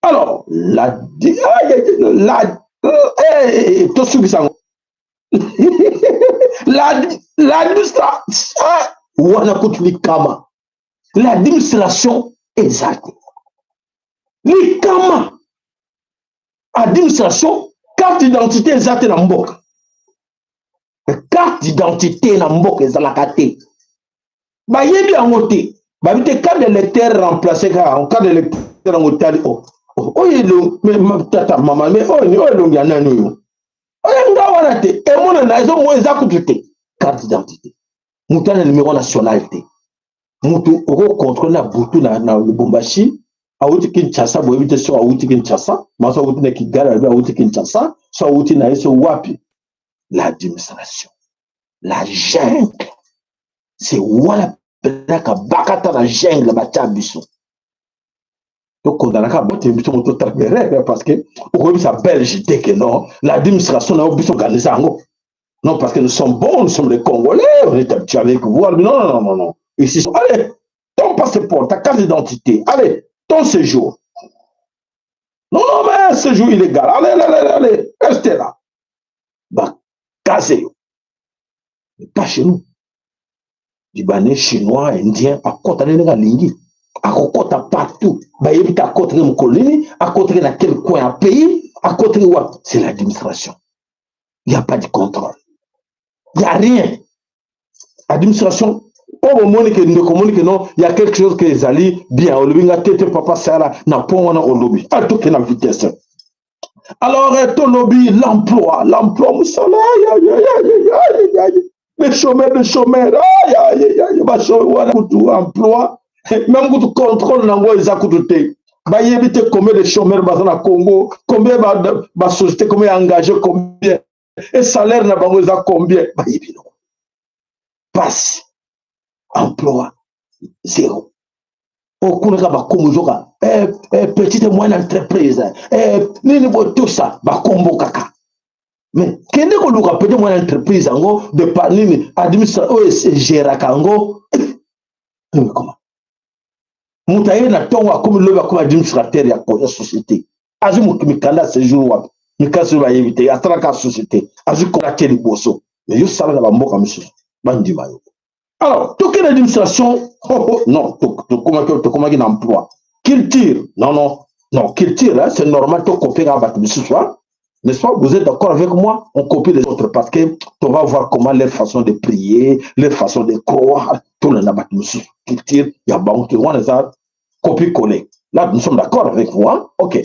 Alors, l'administration exacte. L'ICAMA, administration, carte d'identité exacte dans Mbok. Carte d'identité dans Mbok est dans la carte. Bah, il y a bien noté. Bah, il y a carte d'électeur remplacé en carte d'électeur en hôtel. Oh, il est tata maman, mais oh, il y a un nous. Oh, il y a un et mon analyse, moi, exact, carte d'identité. Mouton le numéro nationalité. Mouton, au contrôle la boutou dans le Bombashi. Aouti Kinshasa, vous évitez sur Aouti Kinshasa, moi, ça vous qui galère à Aouti Kinshasa, soit Aouti Naïso Wapi. L'administration, la jungle, c'est Walla Pelaka Bakata la jungle, Batabiso. Donc, on a la cabote, parce que, pour ça belge, que non, l'administration n'a pas organisé. Non, parce que nous sommes bons, nous sommes les Congolais, on est habitués avec vous. Non. Ici, allez, ton passeport, ta carte d'identité, allez. Ton séjour. Non, mais un séjour illégal. Allez, restez là. Bah, casez. Mais pas chez nous. Libanais, Chinois, Indiens, à côté de la ligne. À côté partout. Bah, il y a à côté de mon colonie, à côté de quel coin à pays, à côté de quoi? C'est l'administration. Il n'y a pas de contrôle. Il n'y a rien. Administration. Au moment que nous communiquons, non, il y a quelque chose que les alliés bien, on lui a tête papa Sarah n'a pas on a au lobby. À tout que la vitesse. Alors, ton lobby, l'emploi, moussala, les chômeurs, emploi, même quand tu contrôles, ils ont bah, il y a combien de chômeurs dans le Congo, combien de sociétés, combien engagés, combien, et salaire n'a pas combien, bah, il y a passe, emploi, zéro. Au Kounaga, bah, comme petite et moyenne entreprise, tout ça, bah, combo kaka. Mais, quel est le petite et moyenne entreprise, de parler, administration, gérer, comment? Moutaye na tonga comme le comme administrateur ya la société. Azu mukimikanda ce jour wa. Mikasu ba yebite atraka société. Azu ko la bosso. Mais yo sala ba mboka monsieur. Bandi mayo. Alors, toute l'administration, non, comment il emploi. Culture, non, culture, hein, c'est normal, tu copies à battre ce soir. N'est-ce pas? Vous êtes d'accord avec moi? On copie les autres parce que on va voir comment leur façon de prier, leur façon de croire, tout le monde culture, il y a bon qui on a copier-coller. Là, nous sommes d'accord avec vous, hein? Ok.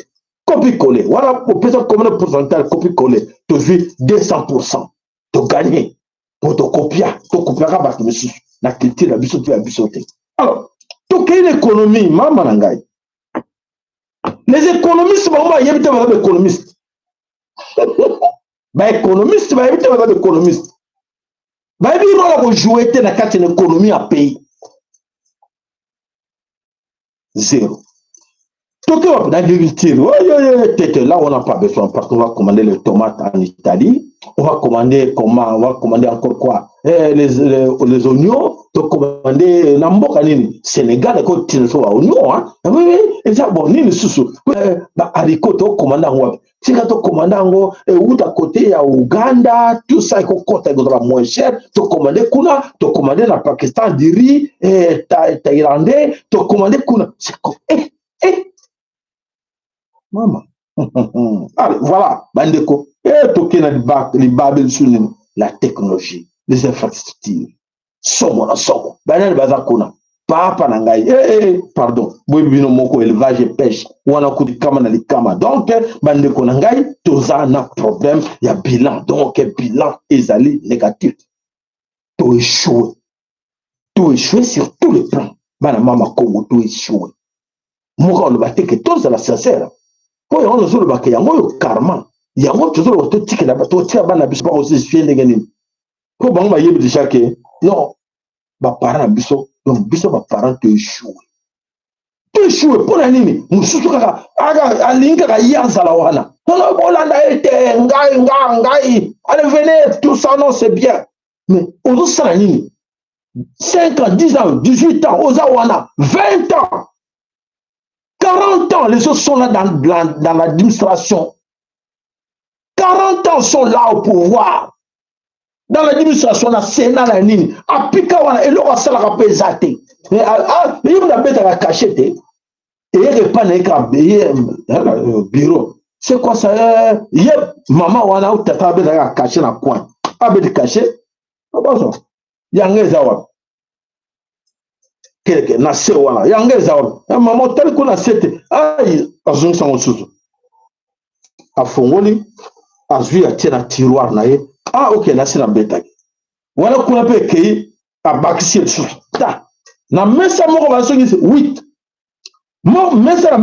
Copier-coller. Voilà, pour peut-être combien de pourcentage copier-coller? Toujours 200%. Tu gagnes. Pour te copier, à battre la culture, la bisoté. Alors, tout est une économie, maman nangai. Les économistes, maman, il y a des économistes. Bah, économiste, bah, il y a des économistes. Bah, il y a des jouer dans la une économie à pays. Zéro. Tout est l'agriculture. Là, on n'a pas besoin parce qu'on va commander les tomates en Italie. On va commander comment? On va commander encore quoi? Les oignons. On va commander n'importe Sénégal, quand tu as oignons, hein? Oui, et ça, bon, ni le sous. Haricot, on commande en web. Si tu commandes en haut, ou d'à côté, à Ouganda, tout ça, il faut coûter moins cher. Tu commandes Kuna, tu commandes dans le Pakistan, du riz, thaïlandais, tu commandes Kuna. C'est quoi? Maman. Allez, voilà, Bandeko. Et toqué les babel sur la technologie, les infrastructures. Somo. Banal bazakuna. Papa nangai. Pardon. Boibino moko élevage et pêche. Wana kudi kama na likama. Donc, Bandeko nangai, toza na problème. Il y a bilan. Donc, bilan ezali négatif. To échouer. Sur tous les plans. Bana mama Congo, to échouer. Moko on le bate que tous à la sincère. Pour on le bake yango karma. Yango toujours to tike na bato tia bana biso ba aussi fien de gagner. Pour bango ba yebi déjà que non ba parent biso, donc biso ba parent te échouer. To échouer pour la nini? Mususu kaka aga alinga ka yanza la wana. Non bolanda ete ngai. Allez venez tout ça non c'est bien. Mais on ça la nini? 5 ans, 10 ans, 18 ans, Ozawana, 20 ans. 40 ans, les autres sont là dans l'administration. 40 ans sont là au pouvoir. Dans l'administration, la Sénat, la Nini. À Pikawana, et l'on ça la pesate. Mais il y a une bête à la cachette. Et il n'y a pas de bureau. C'est quoi ça? Il y a maman, on a peut-être un bête à la cacher dans le coin. Un bête caché. Il y a un gars. Quelque na se wala yanga zawo maman tel ko na sete ay azung sango susu afongoli azui atina tiroir na ye ok na sina beta wala kuna pe kei abakisi susu ta na mesa moko bazongi 8 mo mesa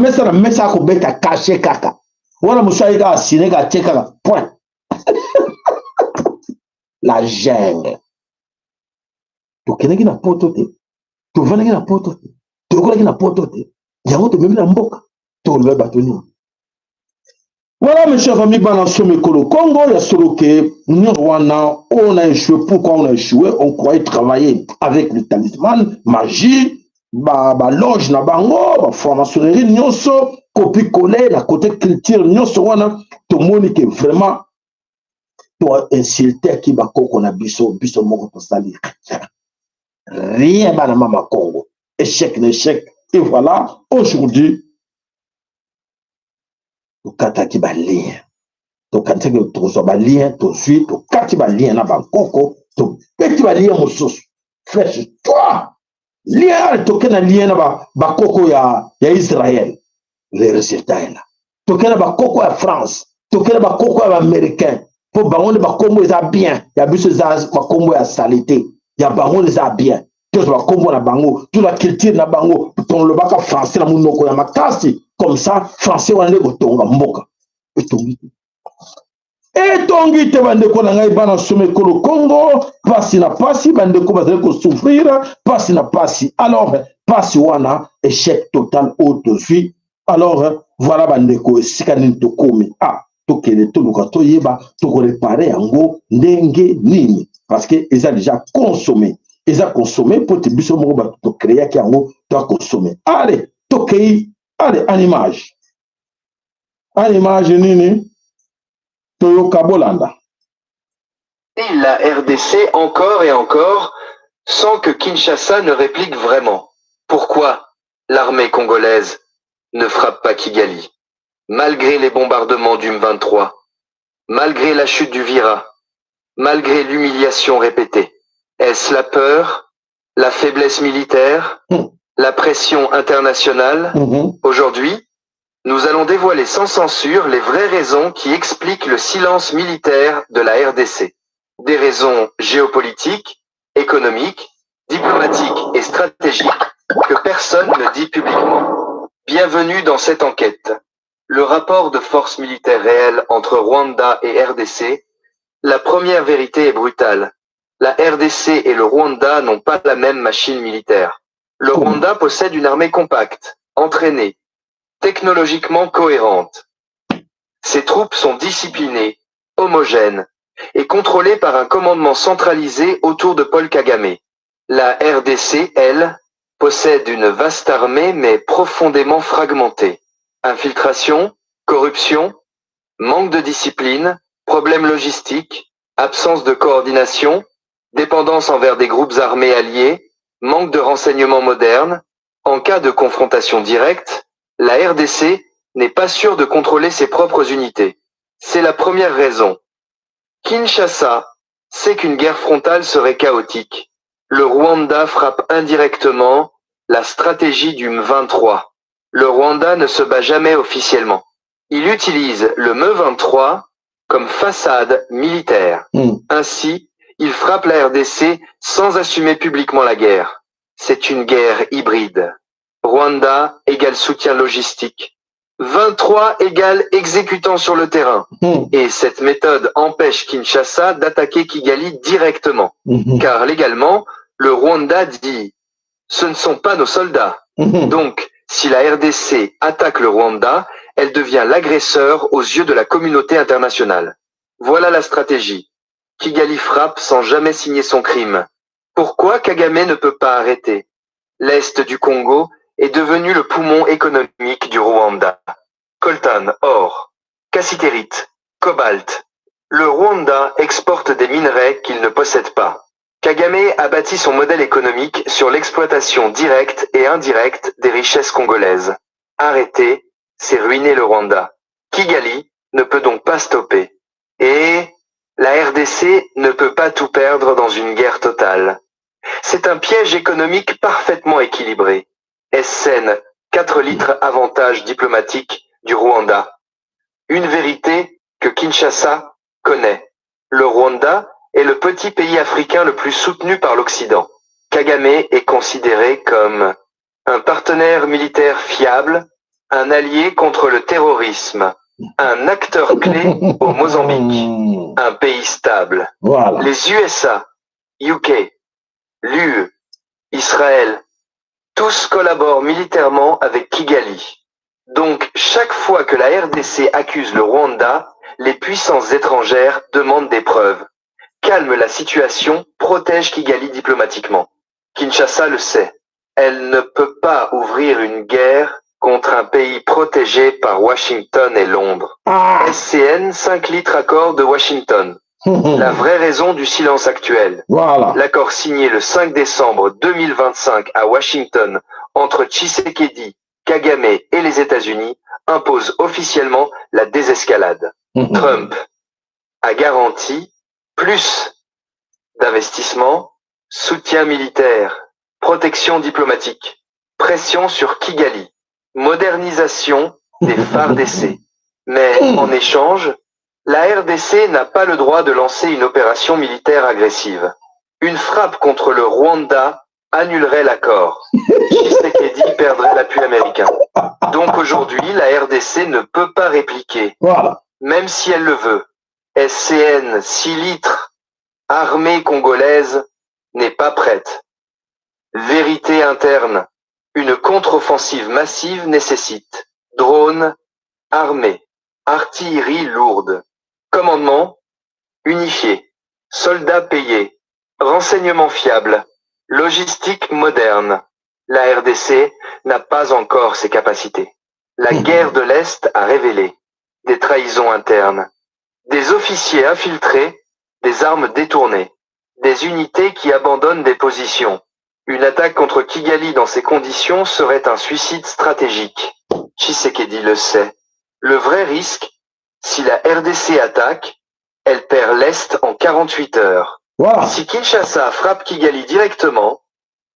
ko beta caché kaka wala musai ga sine ga cheka point la jungle to keneki na poto te tu vas na poto tu kola na poto te yango to même na mboka to le batoni. Voilà mes chers amis bana somme kolo Congo ya solo que nous on a échoué. Pourquoi on a échoué? On croyait travailler avec le talisman magie ba loge na bango ba franc-maçonnerie nyonso copie coller la côté culture nyonso wana to monique vraiment to insulter ki ba koko na biso moko to salir. Rien dans Mama Congo. Échec. Et voilà, aujourd'hui, le kataki ba lien. Le kataki ba lien, tout de suite, le kataki ba lien na Bangkoko, le petit ba lien moussous. Flèche-toi. Lien, le na lien na Bangkoko ya Israël. Les résultats là. Le na Bangkoko ya France. tokele bakoko ya baaméricain mpo bango nde bakombo eza bien ya biso eza bakombo ya salite ya bango nde eza bien tozwa bakombo na bango tozwa culture na bango tolobaka français na monoko ya makasi comme ça français wana nde kotonga mboka etongi te bandeko na ngai bana some ekolo Congo pasi na pasi bandeko bazali kosouffrir pasi na pasi alors pasi wana échec total oyo tozwi alors voilà bandeko esika nini tokomi tokende toluka toyeba tokorepare yango ndenge nini parce que eza déjà consommé eza consommé mpo te biso moko bato tokreaki yango toaconsommé ale tokei ale en image nini toyoka bolanda. La RDC encore et encore, sans que Kinshasa ne réplique vraiment. Pourquoi l'armée congolaise ne frappe pas Kigali, malgré les bombardements du M23, malgré la chute du Vira, malgré l'humiliation répétée? Est-ce la peur, la faiblesse militaire, la pression internationale? Aujourd'hui, nous allons dévoiler sans censure les vraies raisons qui expliquent le silence militaire de la RDC. Des raisons géopolitiques, économiques, diplomatiques et stratégiques que personne ne dit publiquement. Bienvenue dans cette enquête. Le rapport de force militaire réelle entre Rwanda et RDC. La première vérité est brutale. La RDC et le Rwanda n'ont pas la même machine militaire. Le Rwanda possède une armée compacte, entraînée, technologiquement cohérente. Ses troupes sont disciplinées, homogènes et contrôlées par un commandement centralisé autour de Paul Kagame. La RDC, elle, possède une vaste armée mais profondément fragmentée. Infiltration, corruption, manque de discipline, problèmes logistiques, absence de coordination, dépendance envers des groupes armés alliés, manque de renseignements modernes. En cas de confrontation directe, la RDC n'est pas sûre de contrôler ses propres unités. C'est la première raison. Kinshasa sait qu'une guerre frontale serait chaotique. Le Rwanda frappe indirectement la stratégie du M23. Le Rwanda ne se bat jamais officiellement. Il utilise le M23 comme façade militaire. Ainsi, il frappe la RDC sans assumer publiquement la guerre. C'est une guerre hybride. Rwanda égale soutien logistique. 23 égale exécutant sur le terrain. Et cette méthode empêche Kinshasa d'attaquer Kigali directement. Car légalement, le Rwanda dit « ce ne sont pas nos soldats ». Donc, si la RDC attaque le Rwanda, elle devient l'agresseur aux yeux de la communauté internationale. Voilà la stratégie. Kigali frappe sans jamais signer son crime. Pourquoi Kagame ne peut pas arrêter? L'Est du Congo est devenu le poumon économique du Rwanda. Coltan, or, cassitérite, cobalt. Le Rwanda exporte des minerais qu'il ne possède pas. Kagame a bâti son modèle économique sur l'exploitation directe et indirecte des richesses congolaises. Arrêter, c'est ruiner le Rwanda. Kigali ne peut donc pas stopper. Et la RDC ne peut pas tout perdre dans une guerre totale. C'est un piège économique parfaitement équilibré. SN, 4 litres avantage diplomatique du Rwanda. Une vérité que Kinshasa connaît. Le Rwanda est le petit pays africain le plus soutenu par l'Occident. Kagame est considéré comme un partenaire militaire fiable, un allié contre le terrorisme, un acteur clé au Mozambique, un pays stable. Voilà. Les USA, UK, l'UE, Israël, tous collaborent militairement avec Kigali. Donc, chaque fois que la RDC accuse le Rwanda, les puissances étrangères demandent des preuves. Calme la situation, protège Kigali diplomatiquement. Kinshasa le sait. Elle ne peut pas ouvrir une guerre contre un pays protégé par Washington et Londres. SCN 5 litres accord de Washington. La vraie raison du silence actuel. Voilà. L'accord signé le 5 décembre 2025 à Washington entre Tshisekedi, Kagame et les États-Unis impose officiellement la désescalade. Trump a garanti plus d'investissement, soutien militaire, protection diplomatique, pression sur Kigali, modernisation des phares d'essai, Mais en échange, la RDC n'a pas le droit de lancer une opération militaire agressive. Une frappe contre le Rwanda annulerait l'accord. Tshisekedi perdrait l'appui américain. Donc aujourd'hui, la RDC ne peut pas répliquer. Voilà. Même si elle le veut. SCN 6 litres, armée congolaise, n'est pas prête. Vérité interne. Une contre-offensive massive nécessite drones, armée, artillerie lourde, commandement, unifié, soldats payés, renseignements fiables, logistique moderne. La RDC n'a pas encore ces capacités. La guerre de l'Est a révélé des trahisons internes, des officiers infiltrés, des armes détournées, des unités qui abandonnent des positions. Une attaque contre Kigali dans ces conditions serait un suicide stratégique. Tshisekedi le sait. Le vrai risque, si la RDC attaque, elle perd l'Est en 48 heures. Voilà. Si Kinshasa frappe Kigali directement,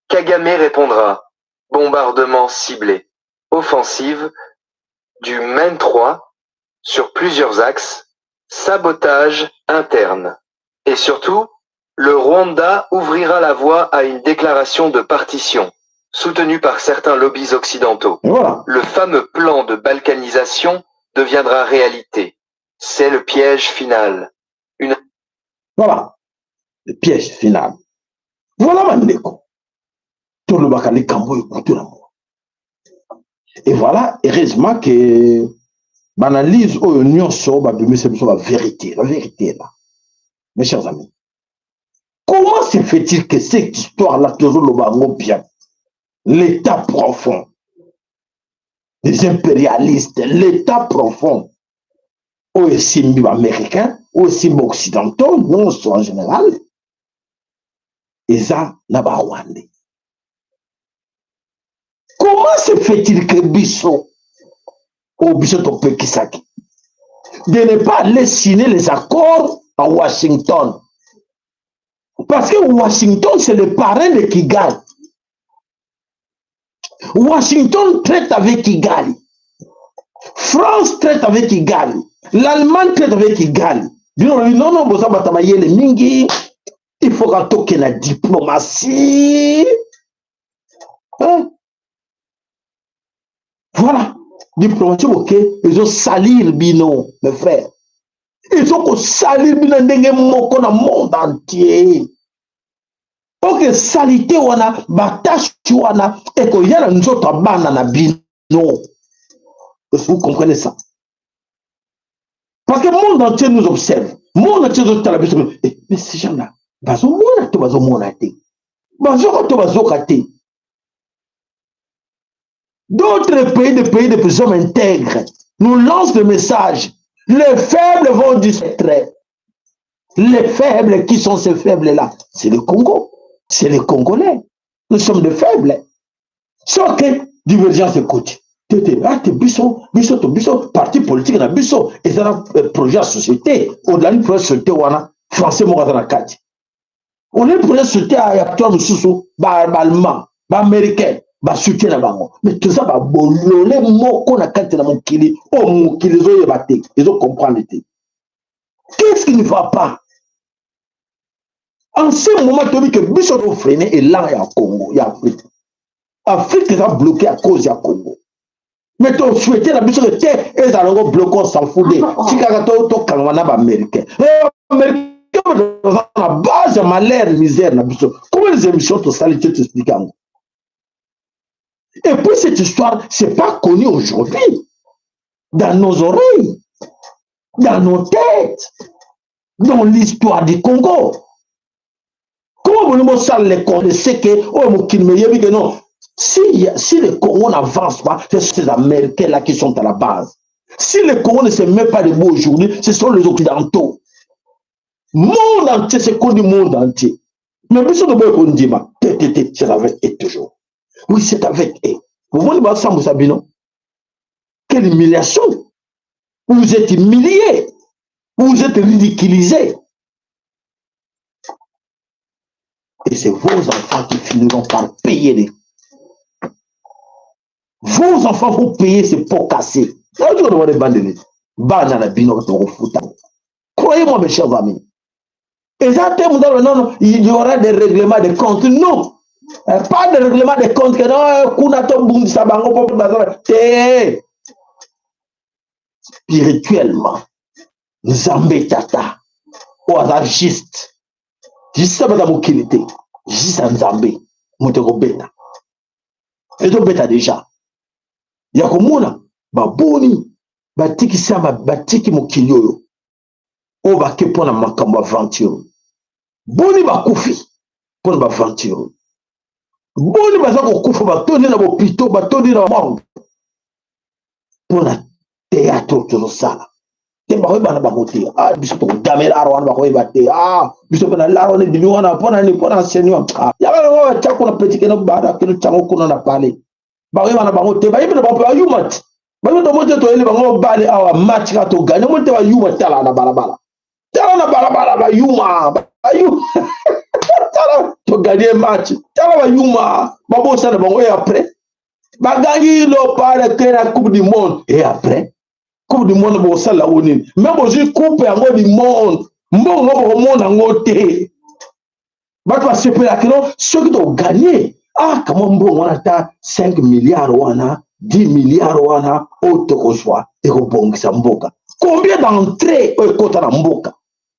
Kagame répondra. Bombardement ciblé. Offensive du Maine 3 sur plusieurs axes. Sabotage interne. Et surtout, le Rwanda ouvrira la voie à une déclaration de partition, soutenue par certains lobbies occidentaux. Et voilà. Le fameux plan de balkanisation deviendra réalité. C'est le piège final. Voilà. Le piège final. Voilà, Mandeko. Tout le bakali kambo écoute l'amour. Et voilà, heureusement que l'analyse au union sur la vérité. La vérité est là. Mes chers amis. Comment se fait-il que cette histoire-là, toujours le bango bien, l'état profond des impérialistes, l'état profond, aussi américains, aussi occidentaux, non en général, et ça, n'a pas Rwandais. Comment se fait-il que Bissot, au Bissot Topekisaki, de ne pas aller signer les accords à Washington? Parce que Washington, c'est le parrain de Kigali. Washington traite avec Kigali. France traite avec Kigali. L'Allemagne traite avec Kigali. Non, il faut qu'on toque la diplomatie. Hein? Voilà. Diplomatie, ok. Ils ont salir Bino, mes frères. Ils ont salir Bino dans le monde entier. Ok, salité wana, batache wana, et qu'il y a une autre bande na Bino. Vous comprenez ça? Parce que le monde entier nous observe. Le monde entier nous observe. Mais ces gens-là, d'autres pays, des plus hommes intègres, nous lancent le message. Les faibles vont disparaître. Les faibles, qui sont ces faibles-là? C'est le Congo. C'est les Congolais. Nous sommes des faibles. Sauf que divergence de côté. Parti politique na biso et ça projet de société au-delà du projet de société français on est projet de société à acteur sous allemand américain soutien na bango mais tout ça bololé moko na kati na mokili zo yebate ils ont comprendre. Qu'est-ce qui ne va pas? En ce moment tu dis que biso do freiner et là il y a Congo, il y a Afrique est bloquée à cause du Congo. Mais tu souhaites la mission de terre et dans le bloc s'en fout. Si Kagato to Kangwana américain. Américain dans la base de malheur, misère na biso. Comment les émissions te salité t'expliquent? Et puis cette histoire, c'est pas connu aujourd'hui. Dans nos oreilles, dans nos têtes, dans l'histoire du Congo. Comment vous nous les connaissez que oh mon que non. Si le Congo n'avance pas, c'est ces Américains là qui sont à la base. Si le Congo ne se met pas debout aujourd'hui, ce sont les Occidentaux. Monde entier, c'est qu'on dit monde entier. Mais bien sûr, on dit, c'est avec eux toujours. Oui, c'est avec eux. Vous voyez, vous savez, non? Quelle humiliation! Vous êtes humiliés. Vous êtes ridiculisés. Et c'est vos enfants qui finiront par payer les. Vos enfants vont payer ces pots cassés. bana na bino to futa. Croyez-moi mes chers amis. Et ça non, il y aura des règlements de compte. Non. Pas de règlement de compte que non, kunato bundi sabango popo bazara. Spirituellement, Nzambe tata. Ou à juste. Juste ça va mokilité. Juste à Nzambe. Moteko beta. Et donc beta déjà. Yakomona baboni batiki sama batiki mokili oyo. O ba ke pona makambo aventure. Boni bakufi pona ba aventure. Boni baza kokufa batoni na bopito batoni na morgue. Pona théâtre tozosala. Te ba weba na bakote. Ah biso to damela arwana ba weba te. Ah biso pona laro ne diwana pona ni pona senior. Ya ba wa chako na petike na bada kino chango kuna na pale. Ba weba na bakote ba yibe na ba pa yumat. Ba to mote to ele ba ngo bale awa match ka to gagner mote ba yumat tala na balabala. Tala na balabala ba yuma. Ba yu. Tala to gagner match. Tala ba yuma. Ba bo sana ba ngo et après. Ba gagner le par que la coupe du monde et après coupe du monde bo sala woni. Même aujourd'hui coupe yango du monde. Mbongo bo monde yango te. Ba to sepe la kino ceux qui ont gagné. Ah comment mbongo na ta 5 milliards wana 10 milliards wana auto koshwa et ko bongisa mboka. Combien d'entrées au kota na mboka?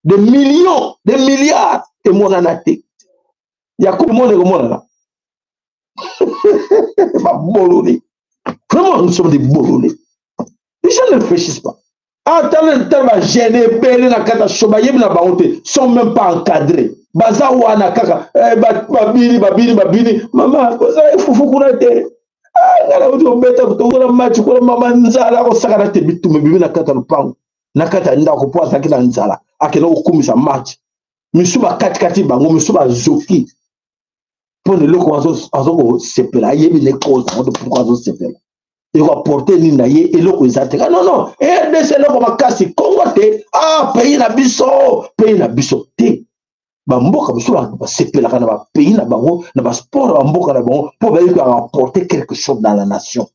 Des millions, des milliards et mon anaté. Il y a combien de monde là? Vraiment, nous sommes des bololés. Les gens ne réfléchissent pas. Ah, tellement gêné, belé na kata chobaye na baote, sont même pas encadrés. Baza wana kaka, babini, maman, koza fufu kuna te. Ah, ngala uto beta kutoka match kwa mama nzala ko sakana te bitu mebibi na kata lupango. Na kata nda ko poa sakina nzala. Akena okumisa match. Misuba kati bango misuba zoki. Pour le loko azo sepela yebi ne cause de pourquoi azo sepela. Il va porter l'inaye et loko izateka. Non. Et de ce loko makasi Congo te. Ah, pays na biso te. Ba mboka misuba ba sepela kana ba pays na bango na ba sport ba mboka na bango pour ba apporter quelque chose dans la nation.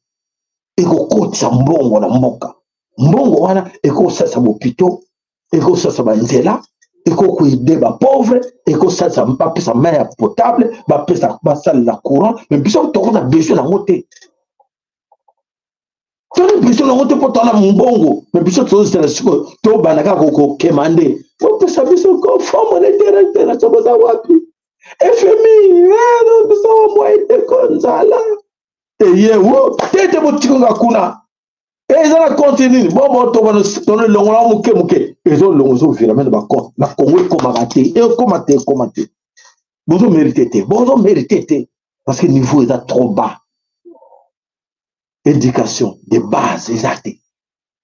Et ko kotsa mbongo na mboka. Mbongo wana et ko sasa bopito. Et que ça va nzela, et que aider les pauvres, et que ça va pas sa main potable, va pas ça la courant, mais puis on a besoin de la montée. Tu as besoin de la montée pour ton mbongo, mais puis on c'est la chose, tu as banaka koko kemande. On peut savoir ce qu'on fait monétaire, ça va savoir plus. FMI, non, nous sommes moins de konzala. Et yewo, tete botikonga kuna. Et ils ont continué. Bon, on a longuement mouké. Ils ont longuement viré de ma compte. La Congo est commenté. Et commenté. Vous méritez. Parce que le niveau est trop bas. Éducation, de base, exact.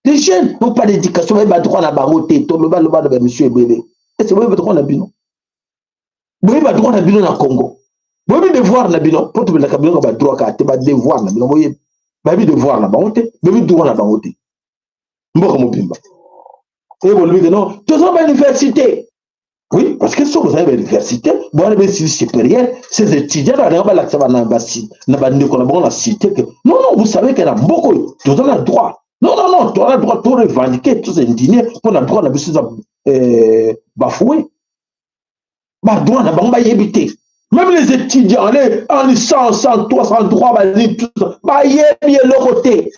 Les jeunes n'ont pas d'éducation. Ils n'ont pas droit à la baroté. Tout le monde de monsieur bébé. Et c'est vrai, vous droit à la bino. Vous avez droit à la bino dans le Congo. Vous avez devoir à la bino. Pour tout le monde, vous avez droit à la devoir à la bino. Baby devoir na bangote, baby droit na bangote. Mboka mobimba. Et vous lui dites non, tu es à l'université. Oui, parce que si vous avez l'université, vous avez une supérieure, ces étudiants là, on va l'accès à la cité. Non, vous savez qu'il y a beaucoup, tu as le droit. Non, tu as le droit de revendiquer tous ces dîners pour le droit de bafouer. Bah, droit na bangoba yébité. Même les étudiants, en licence, 100, 300 droits, tout ça, bah, il y a bien le côté.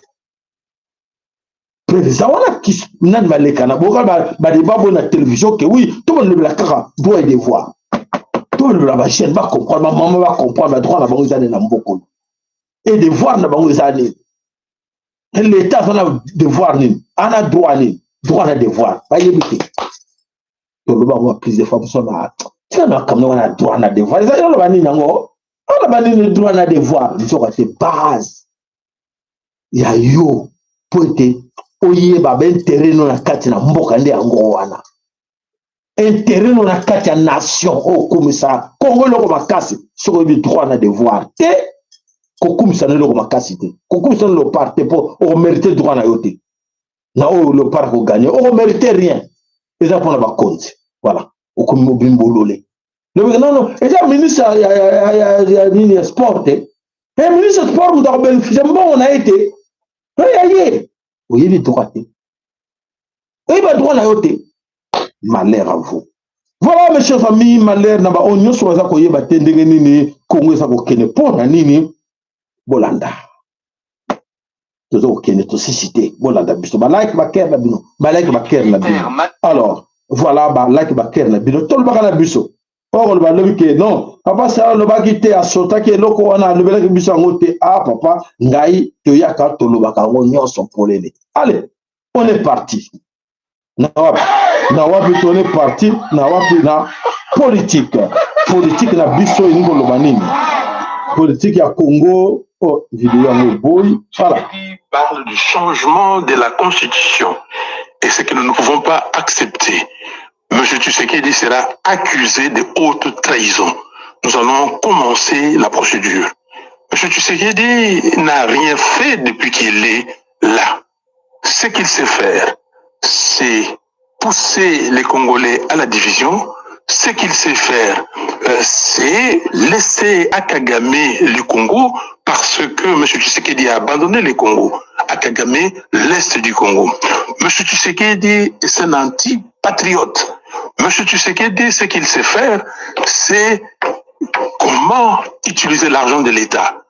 Ça voilà qui n'a pas les canaux, bah, des babos na télévision que oui, tout le monde le cara doit y devoir. Tout le monde la chaîne va comprendre, ma maman va comprendre, le droit na bango zané na mboko. Et devoir na bango zané. L'État a devoir ni, a droit na devoir, bah, y éviter. Tout le monde a plus de fois pour son art. On a droit à devoir. On a droit à devoir. Ils ont été base. Il y a eu pour être oye baben terrain na kati na mboka nde yango wana. Intérêt na kati ya nation au comme ça. Congo loko makasi sur le droit à devoir. Te ko comme ça loko makasi te. Ko comme ça le parti pour mériter droit na yote. Na o le parti ko gagner. On mérite rien. Et ça pour na ba compte. Voilà. Au comme mobimbololé. Non, et ça, ministre a sport. Et ministre sport, vous avez bénéficié. Bon, on a été. Oui, il y a des droits. Et bah droit na yote. Malheur à vous. Voilà mes chers amis, malheur na ba onyo so za ko yeba tendenge nini Congo sa ko kene pona nini bolanda. Tozo kene to cité bolanda biso ba like ba ker na bino. Ba like ba ker na bino. Alors, voilà ba like ba ker na bino. Tol ba na biso. Or ba lobi ke non, papa ça lo ba kité a sota ke loko wana lo bela ke biso ngote ah papa ngai to yaka to lo ba ka onyo so polele. Allez, on est parti. On est parti na politique na biso ingo lobanini politique ya Congo vidéo en boy voilà. Il parle du changement de la constitution et ce que nous ne pouvons pas accepter. Monsieur Tshisekedi sera accusé de haute trahison. Nous allons commencer la procédure. Monsieur Tshisekedi n'a rien fait depuis qu'il est là. Ce qu'il sait faire, c'est pousser les Congolais à la division. Ce qu'il sait faire, c'est laisser à Kagame le Congo parce que M. Tshisekedi a abandonné le Congo. À Kagame, l'Est du Congo. M. Tshisekedi est un anti-patriote. M. Tshisekedi, ce qu'il sait faire, c'est comment utiliser l'argent de l'État.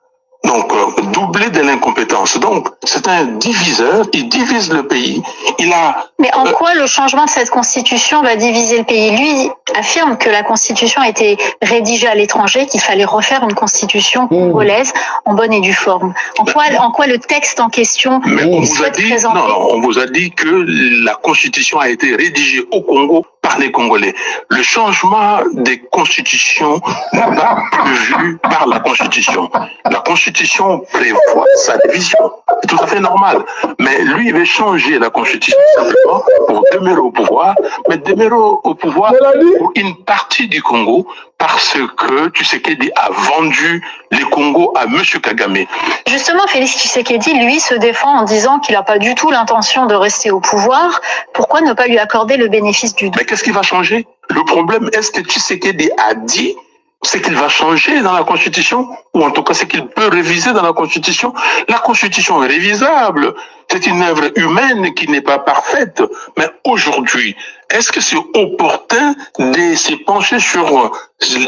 Donc, doubler de l'incompétence. Donc, c'est un diviseur, il divise le pays. Il a... Mais en quoi le changement de cette constitution va diviser le pays? Lui affirme que la constitution a été rédigée à l'étranger, qu'il fallait refaire une constitution congolaise en bonne et due forme. En quoi le texte en question souhaite présenter? Non, on vous a dit que la constitution a été rédigée au Congo par les Congolais. Le changement des constitutions n'est pas prévu par la constitution. La constitution prévoit sa division. C'est tout à fait normal. Mais lui, il veut changer la constitution simplement pour demeurer au pouvoir, mais demeurer au pouvoir pour une partie du Congo parce que Tshisekedi a vendu les Congo à M. Kagame. Justement, Félix Tshisekedi, lui, se défend en disant qu'il n'a pas du tout l'intention de rester au pouvoir. Pourquoi ne pas lui accorder le bénéfice du doute? Mais qu'est-ce qui va changer? Le problème, est-ce que Tshisekedi a dit ce qu'il va changer dans la Constitution, ou en tout cas ce qu'il peut réviser dans la Constitution? La Constitution est révisable. C'est une œuvre humaine qui n'est pas parfaite. Mais aujourd'hui, est-ce que c'est opportun de se pencher sur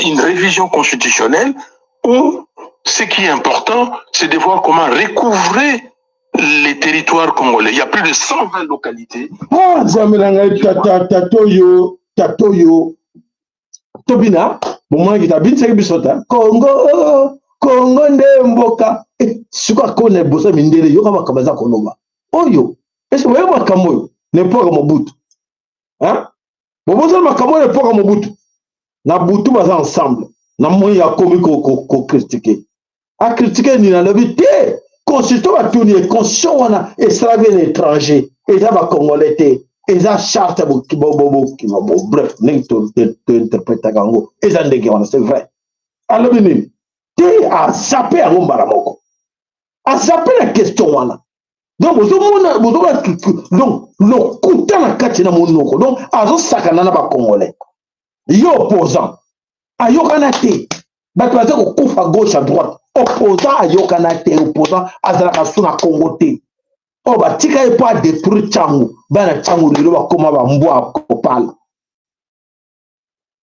une révision constitutionnelle, ou ce qui est important, c'est de voir comment recouvrer les territoires congolais? Il y a plus de 120 localités. Tatoyo. Tobina, bon qui t'habite c'est bisota. Congo nde mboka. Suka kone bosa mindele yo kama kabaza koloma. Oyo. Est-ce que vous makambo ne pas comme Mobutu? Hein? Boboza makambo ne pas comme Mobutu. Na butu baza ensemble. Na moya komi ko critiquer. A critiquer ni na lobité. Constitution va tourner constitution wana esclave l'étranger. Et ça va congolais té. Et ça charte bref, interpréter Gango. Et ça c'est vrai. Alors, tu as zappé à Rombaramoko. A zappé la question. Donc, le coup de la katina monoko. Donc, à ce sakanana ba congolais. Yo opposant. A yokanate. Batouazé au coup à gauche à droite. Opposant à yokanate. Opposant à Zalakasuna Congoté. Oh bah tika est pas détruire Tchangu, bana Tchangu le va comment va mboa opal,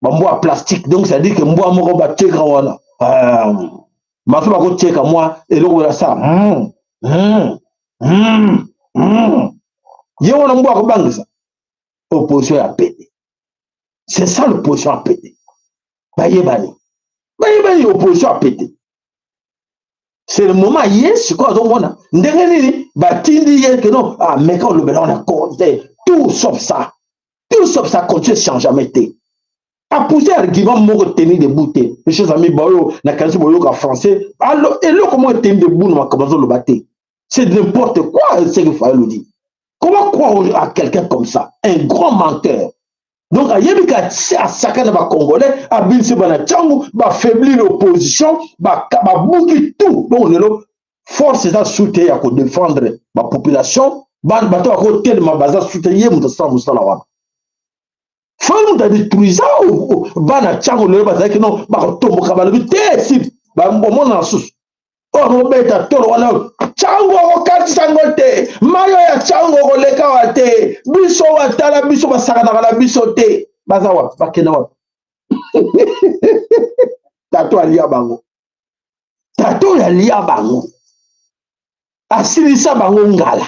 mboa plastique donc ça dit que mboa moko ba teka wana, ma fait ba ko teka moi et le voilà ça, yo wana mboa ko bangisa, opposition a pété, c'est ça l'opposition a pété, ba yebani opposition a pété. C'est le moment hier, c'est quoi donc on a ndengeni batindi hier que non ah mais quand le bel on a compté tout sauf ça continue sans jamais été a pousser argument mon tenir debout mes chers amis boyo na kanzi boyo ka français alors et là comment tenir debout na comment le battre c'est n'importe quoi c'est qu'il faut le dire. Comment croire à quelqu'un comme ça, un grand menteur? Donc, il y a à chacun de les Congolais, à Binsi Banachangu, à faiblir l'opposition, à bouger tout. Donc, on est là, force à soutenir, à défendre la population, à côté de ma base, à soutenir, à soutenir. Faut nous détruire ça, Banachangu, le bas, non, à tomber, à le si, on a sous. o beta toro wana chango ko kati sangote mayo ya chango ko leka wate biso watala biso basaka na biso te bazawa bakena wa tato alia bango tato ya lia bango asilisa bango ngala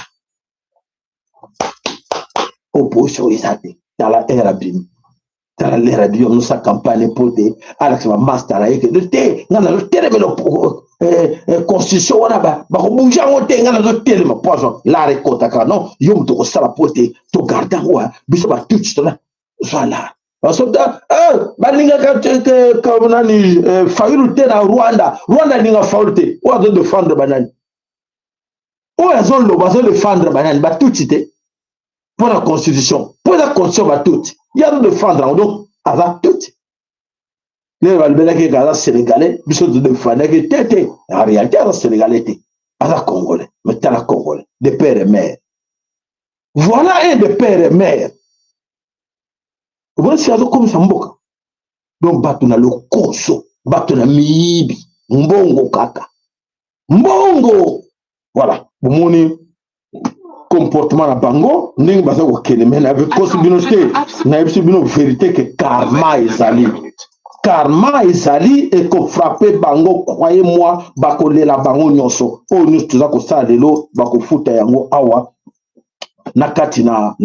opposition isate dans l'era bim dans l'era bim nous sa campagne pour des Alex master là que de te ngana le terme constitution wana ba ko bouger ngote ngana le terme poison la récolte ka non yom to sala pote to garder wa biso ba tout to là voilà parce que baninga ka nani failute na Rwanda ninga failute ou de défendre banani ou azon lo bazo défendre banani ba tout cité pour la constitution pour la constitution ba tout il y a de défendre donc avant tout les valbela que gaza sénégalais biso de défendre que tété en réalité la sénégalais té ala congolais mais t'as la congolais de père et mère voilà un de père et mère. Vous voyez, c'est comme ça, mboka. Donc, batuna le koso, batuna mibi, mbongo kaka. Mbongo! Voilà. Vous voyez, comportement na bango, n'eng basa ko keleme, na avec possibilité, na possibilité vérité que karma ezali. Karma ezali et que frapper bango, croyez-moi, bakole la bango nyonso. O nous tuza ko sa lelo, bako futa yango awa. Nakati na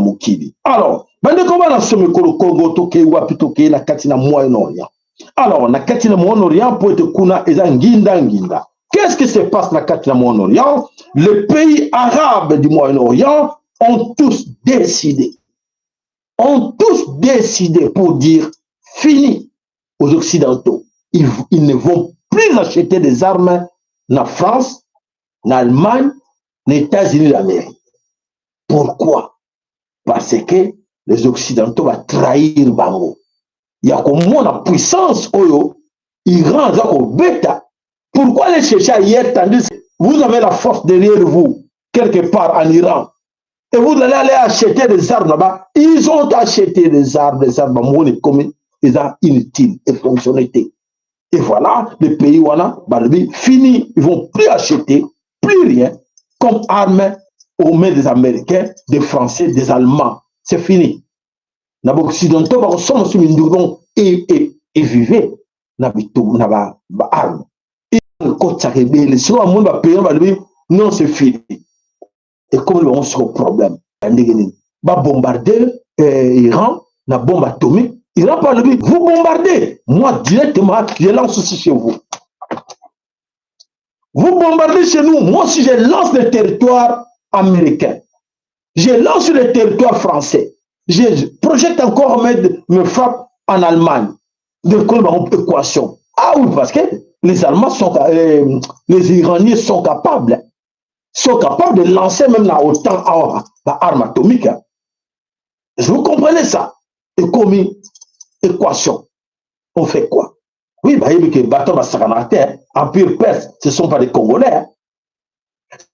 mokili. Alors, bande comment la somme Congo toke wapi toke na kati na Moyen-Orient. Alors, na kati na Moyen-Orient pour être kuna eza nginda. Qu'est-ce qui se passe na kati na Moyen-Orient? Les pays arabes du Moyen-Orient ont tous décidé pour dire fini aux Occidentaux. Ils ne vont plus acheter des armes na France, na Allemagne, na États-Unis d'Amérique. Pourquoi? Parce que les Occidentaux vont trahir Bango. Il y a comme la puissance, Iran, bêta. Pourquoi les chercher ailleurs tandis que vous avez la force derrière vous, quelque part en Iran, et vous allez aller acheter des armes là-bas? Ils ont acheté des armes comme ils sont inutiles et fonctionnalités. Et voilà, les pays wana, fini, ils ne vont plus acheter, plus rien, comme armes aux mains des Américains, des Français, des Allemands. C'est fini. Les Occidentaux sont et vivez armes. Non, c'est fini. Et comme on se problème, va bombarder Iran, la bombe atomique. Iran parle de vous bombardez. Moi, directement, je lance aussi chez vous. Vous bombardez chez nous. Moi, si je lance le territoire américain, je lance le territoire français, je projette encore me frappe en Allemagne, de une équation. Ah oui, parce que les Allemands sont, les Iraniens sont capables de lancer même la OTAN arme atomique. Vous comprenez ça? Et comme équation, on fait quoi? Oui, bah, il y a des bateaux à terre, Empire Perse, ce ne sont pas des Congolais.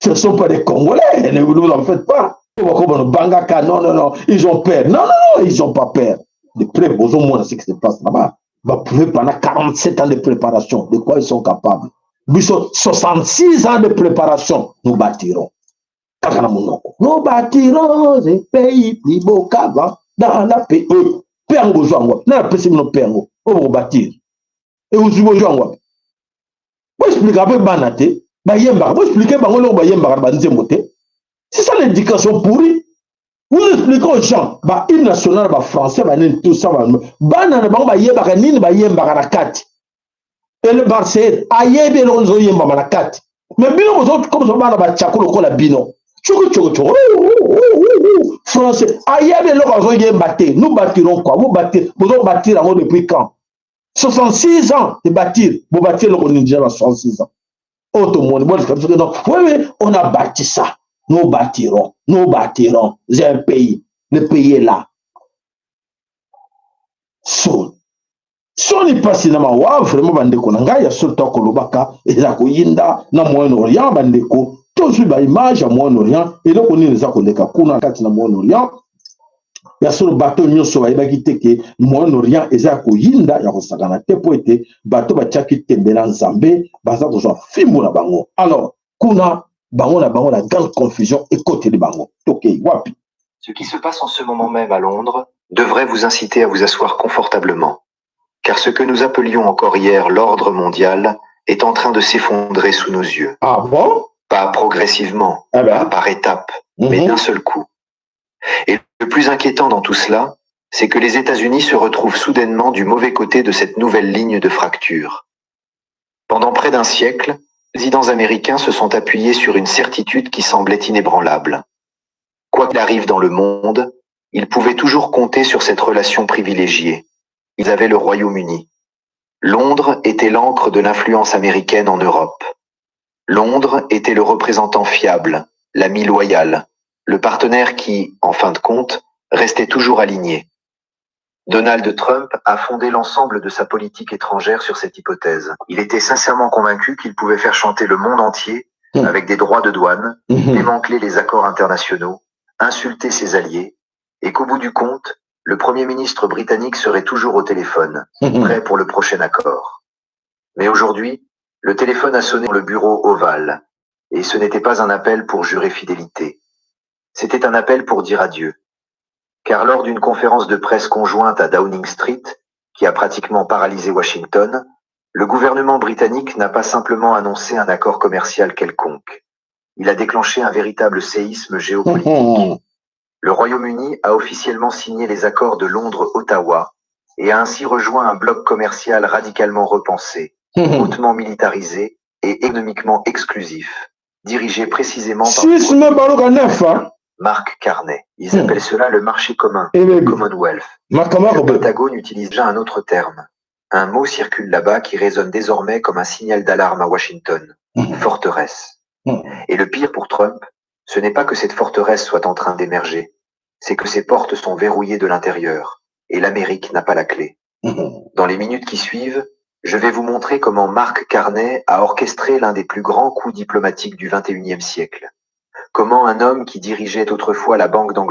Ce ne sont pas des Congolais, ne vous en faites pas. Bangaka, non, ils ont peur. Non, ils n'ont pas peur. De près, vous au moins, ce qui se passe là-bas. Pendant 47 ans de préparation, de quoi ils sont capables? 66 ans de préparation, nous bâtirons. Nous bâtirons un pays plus beau qu'avant dans la paix. Père Ngozouangwa, n'a pas possible de père Ngozouangwa, pour bâtir. Et vous Ngozouangwa. Vous expliquez un peu Banaté, vous expliquez c'est ça l'éducation pourrie. Vous expliquez aux gens, l'hymne national français, tout ça, et le Barcé, aïe, bien, on a yemba manakati. Mais bien, vous autres, comme ça, on a tchakolo kola bino. Français, aïe, bien, on a yemba. Nous bâtirons quoi? Vous bâtirez, vous allez bâtir avant depuis quand? 66 ans de bâtir. Vous bâtirez le Niger à 66 ans. Autre monde, oui, on a bâti ça. Nous bâtirons. J'ai un pays. Le pays est là. Soni pasi na mawa vraiment bandeko na ngai ya surtout kolobaka ezako yinda na Moyen-Orient bandeko tozu ba image ya Moyen-Orient et donc on eza koleka kuna kati na Moyen-Orient ya solo bato nyonso bayebaki te ke Moyen-Orient eza ya koyinda ya kosakana te po ete bato batiaki tembe na Nzambe baza kozwa fimbu na bango. Alors kuna bango na bango la grande confusion ekoteli bango tokei wapi. Ce qui se passe en ce moment même à Londres devrait vous inciter à vous asseoir confortablement, car ce que nous appelions encore hier l'ordre mondial est en train de s'effondrer sous nos yeux. Ah bon? Pas progressivement, Ah ben. pas par étapes, mais d'un seul coup. Et le plus inquiétant dans tout cela, c'est que les États-Unis se retrouvent soudainement du mauvais côté de cette nouvelle ligne de fracture. Pendant près d'un siècle, les présidents américains se sont appuyés sur une certitude qui semblait inébranlable. Quoi qu'il arrive dans le monde, ils pouvaient toujours compter sur cette relation privilégiée. Ils avaient le Royaume-Uni. Londres était l'ancre de l'influence américaine en Europe. Londres était le représentant fiable, l'ami loyal, le partenaire qui, en fin de compte, restait toujours aligné. Donald Trump a fondé l'ensemble de sa politique étrangère sur cette hypothèse. Il était sincèrement convaincu qu'il pouvait faire chanter le monde entier avec des droits de douane, démanteler les accords internationaux, insulter ses alliés, et qu'au bout du compte, le Premier ministre britannique serait toujours au téléphone, prêt pour le prochain accord. Mais aujourd'hui, le téléphone a sonné dans le bureau ovale, et ce n'était pas un appel pour jurer fidélité. C'était un appel pour dire adieu. Car lors d'une conférence de presse conjointe à Downing Street, qui a pratiquement paralysé Washington, le gouvernement britannique n'a pas simplement annoncé un accord commercial quelconque. Il a déclenché un véritable séisme géopolitique. Le Royaume-Uni a officiellement signé les accords de Londres-Ottawa et a ainsi rejoint un bloc commercial radicalement repensé, hautement militarisé et économiquement exclusif, dirigé précisément par Mark Carney. Ils appellent cela le marché commun, le Commonwealth. Le Pentagone utilise déjà un autre terme. Un mot circule là-bas qui résonne désormais comme un signal d'alarme à Washington. Forteresse. Et le pire pour Trump, ce n'est pas que cette forteresse soit en train d'émerger, c'est que ses portes sont verrouillées de l'intérieur, et l'Amérique n'a pas la clé. Dans les minutes qui suivent, je vais vous montrer comment Mark Carney a orchestré l'un des plus grands coups diplomatiques du XXIe siècle. Comment un homme qui dirigeait autrefois la Banque d'Angleterre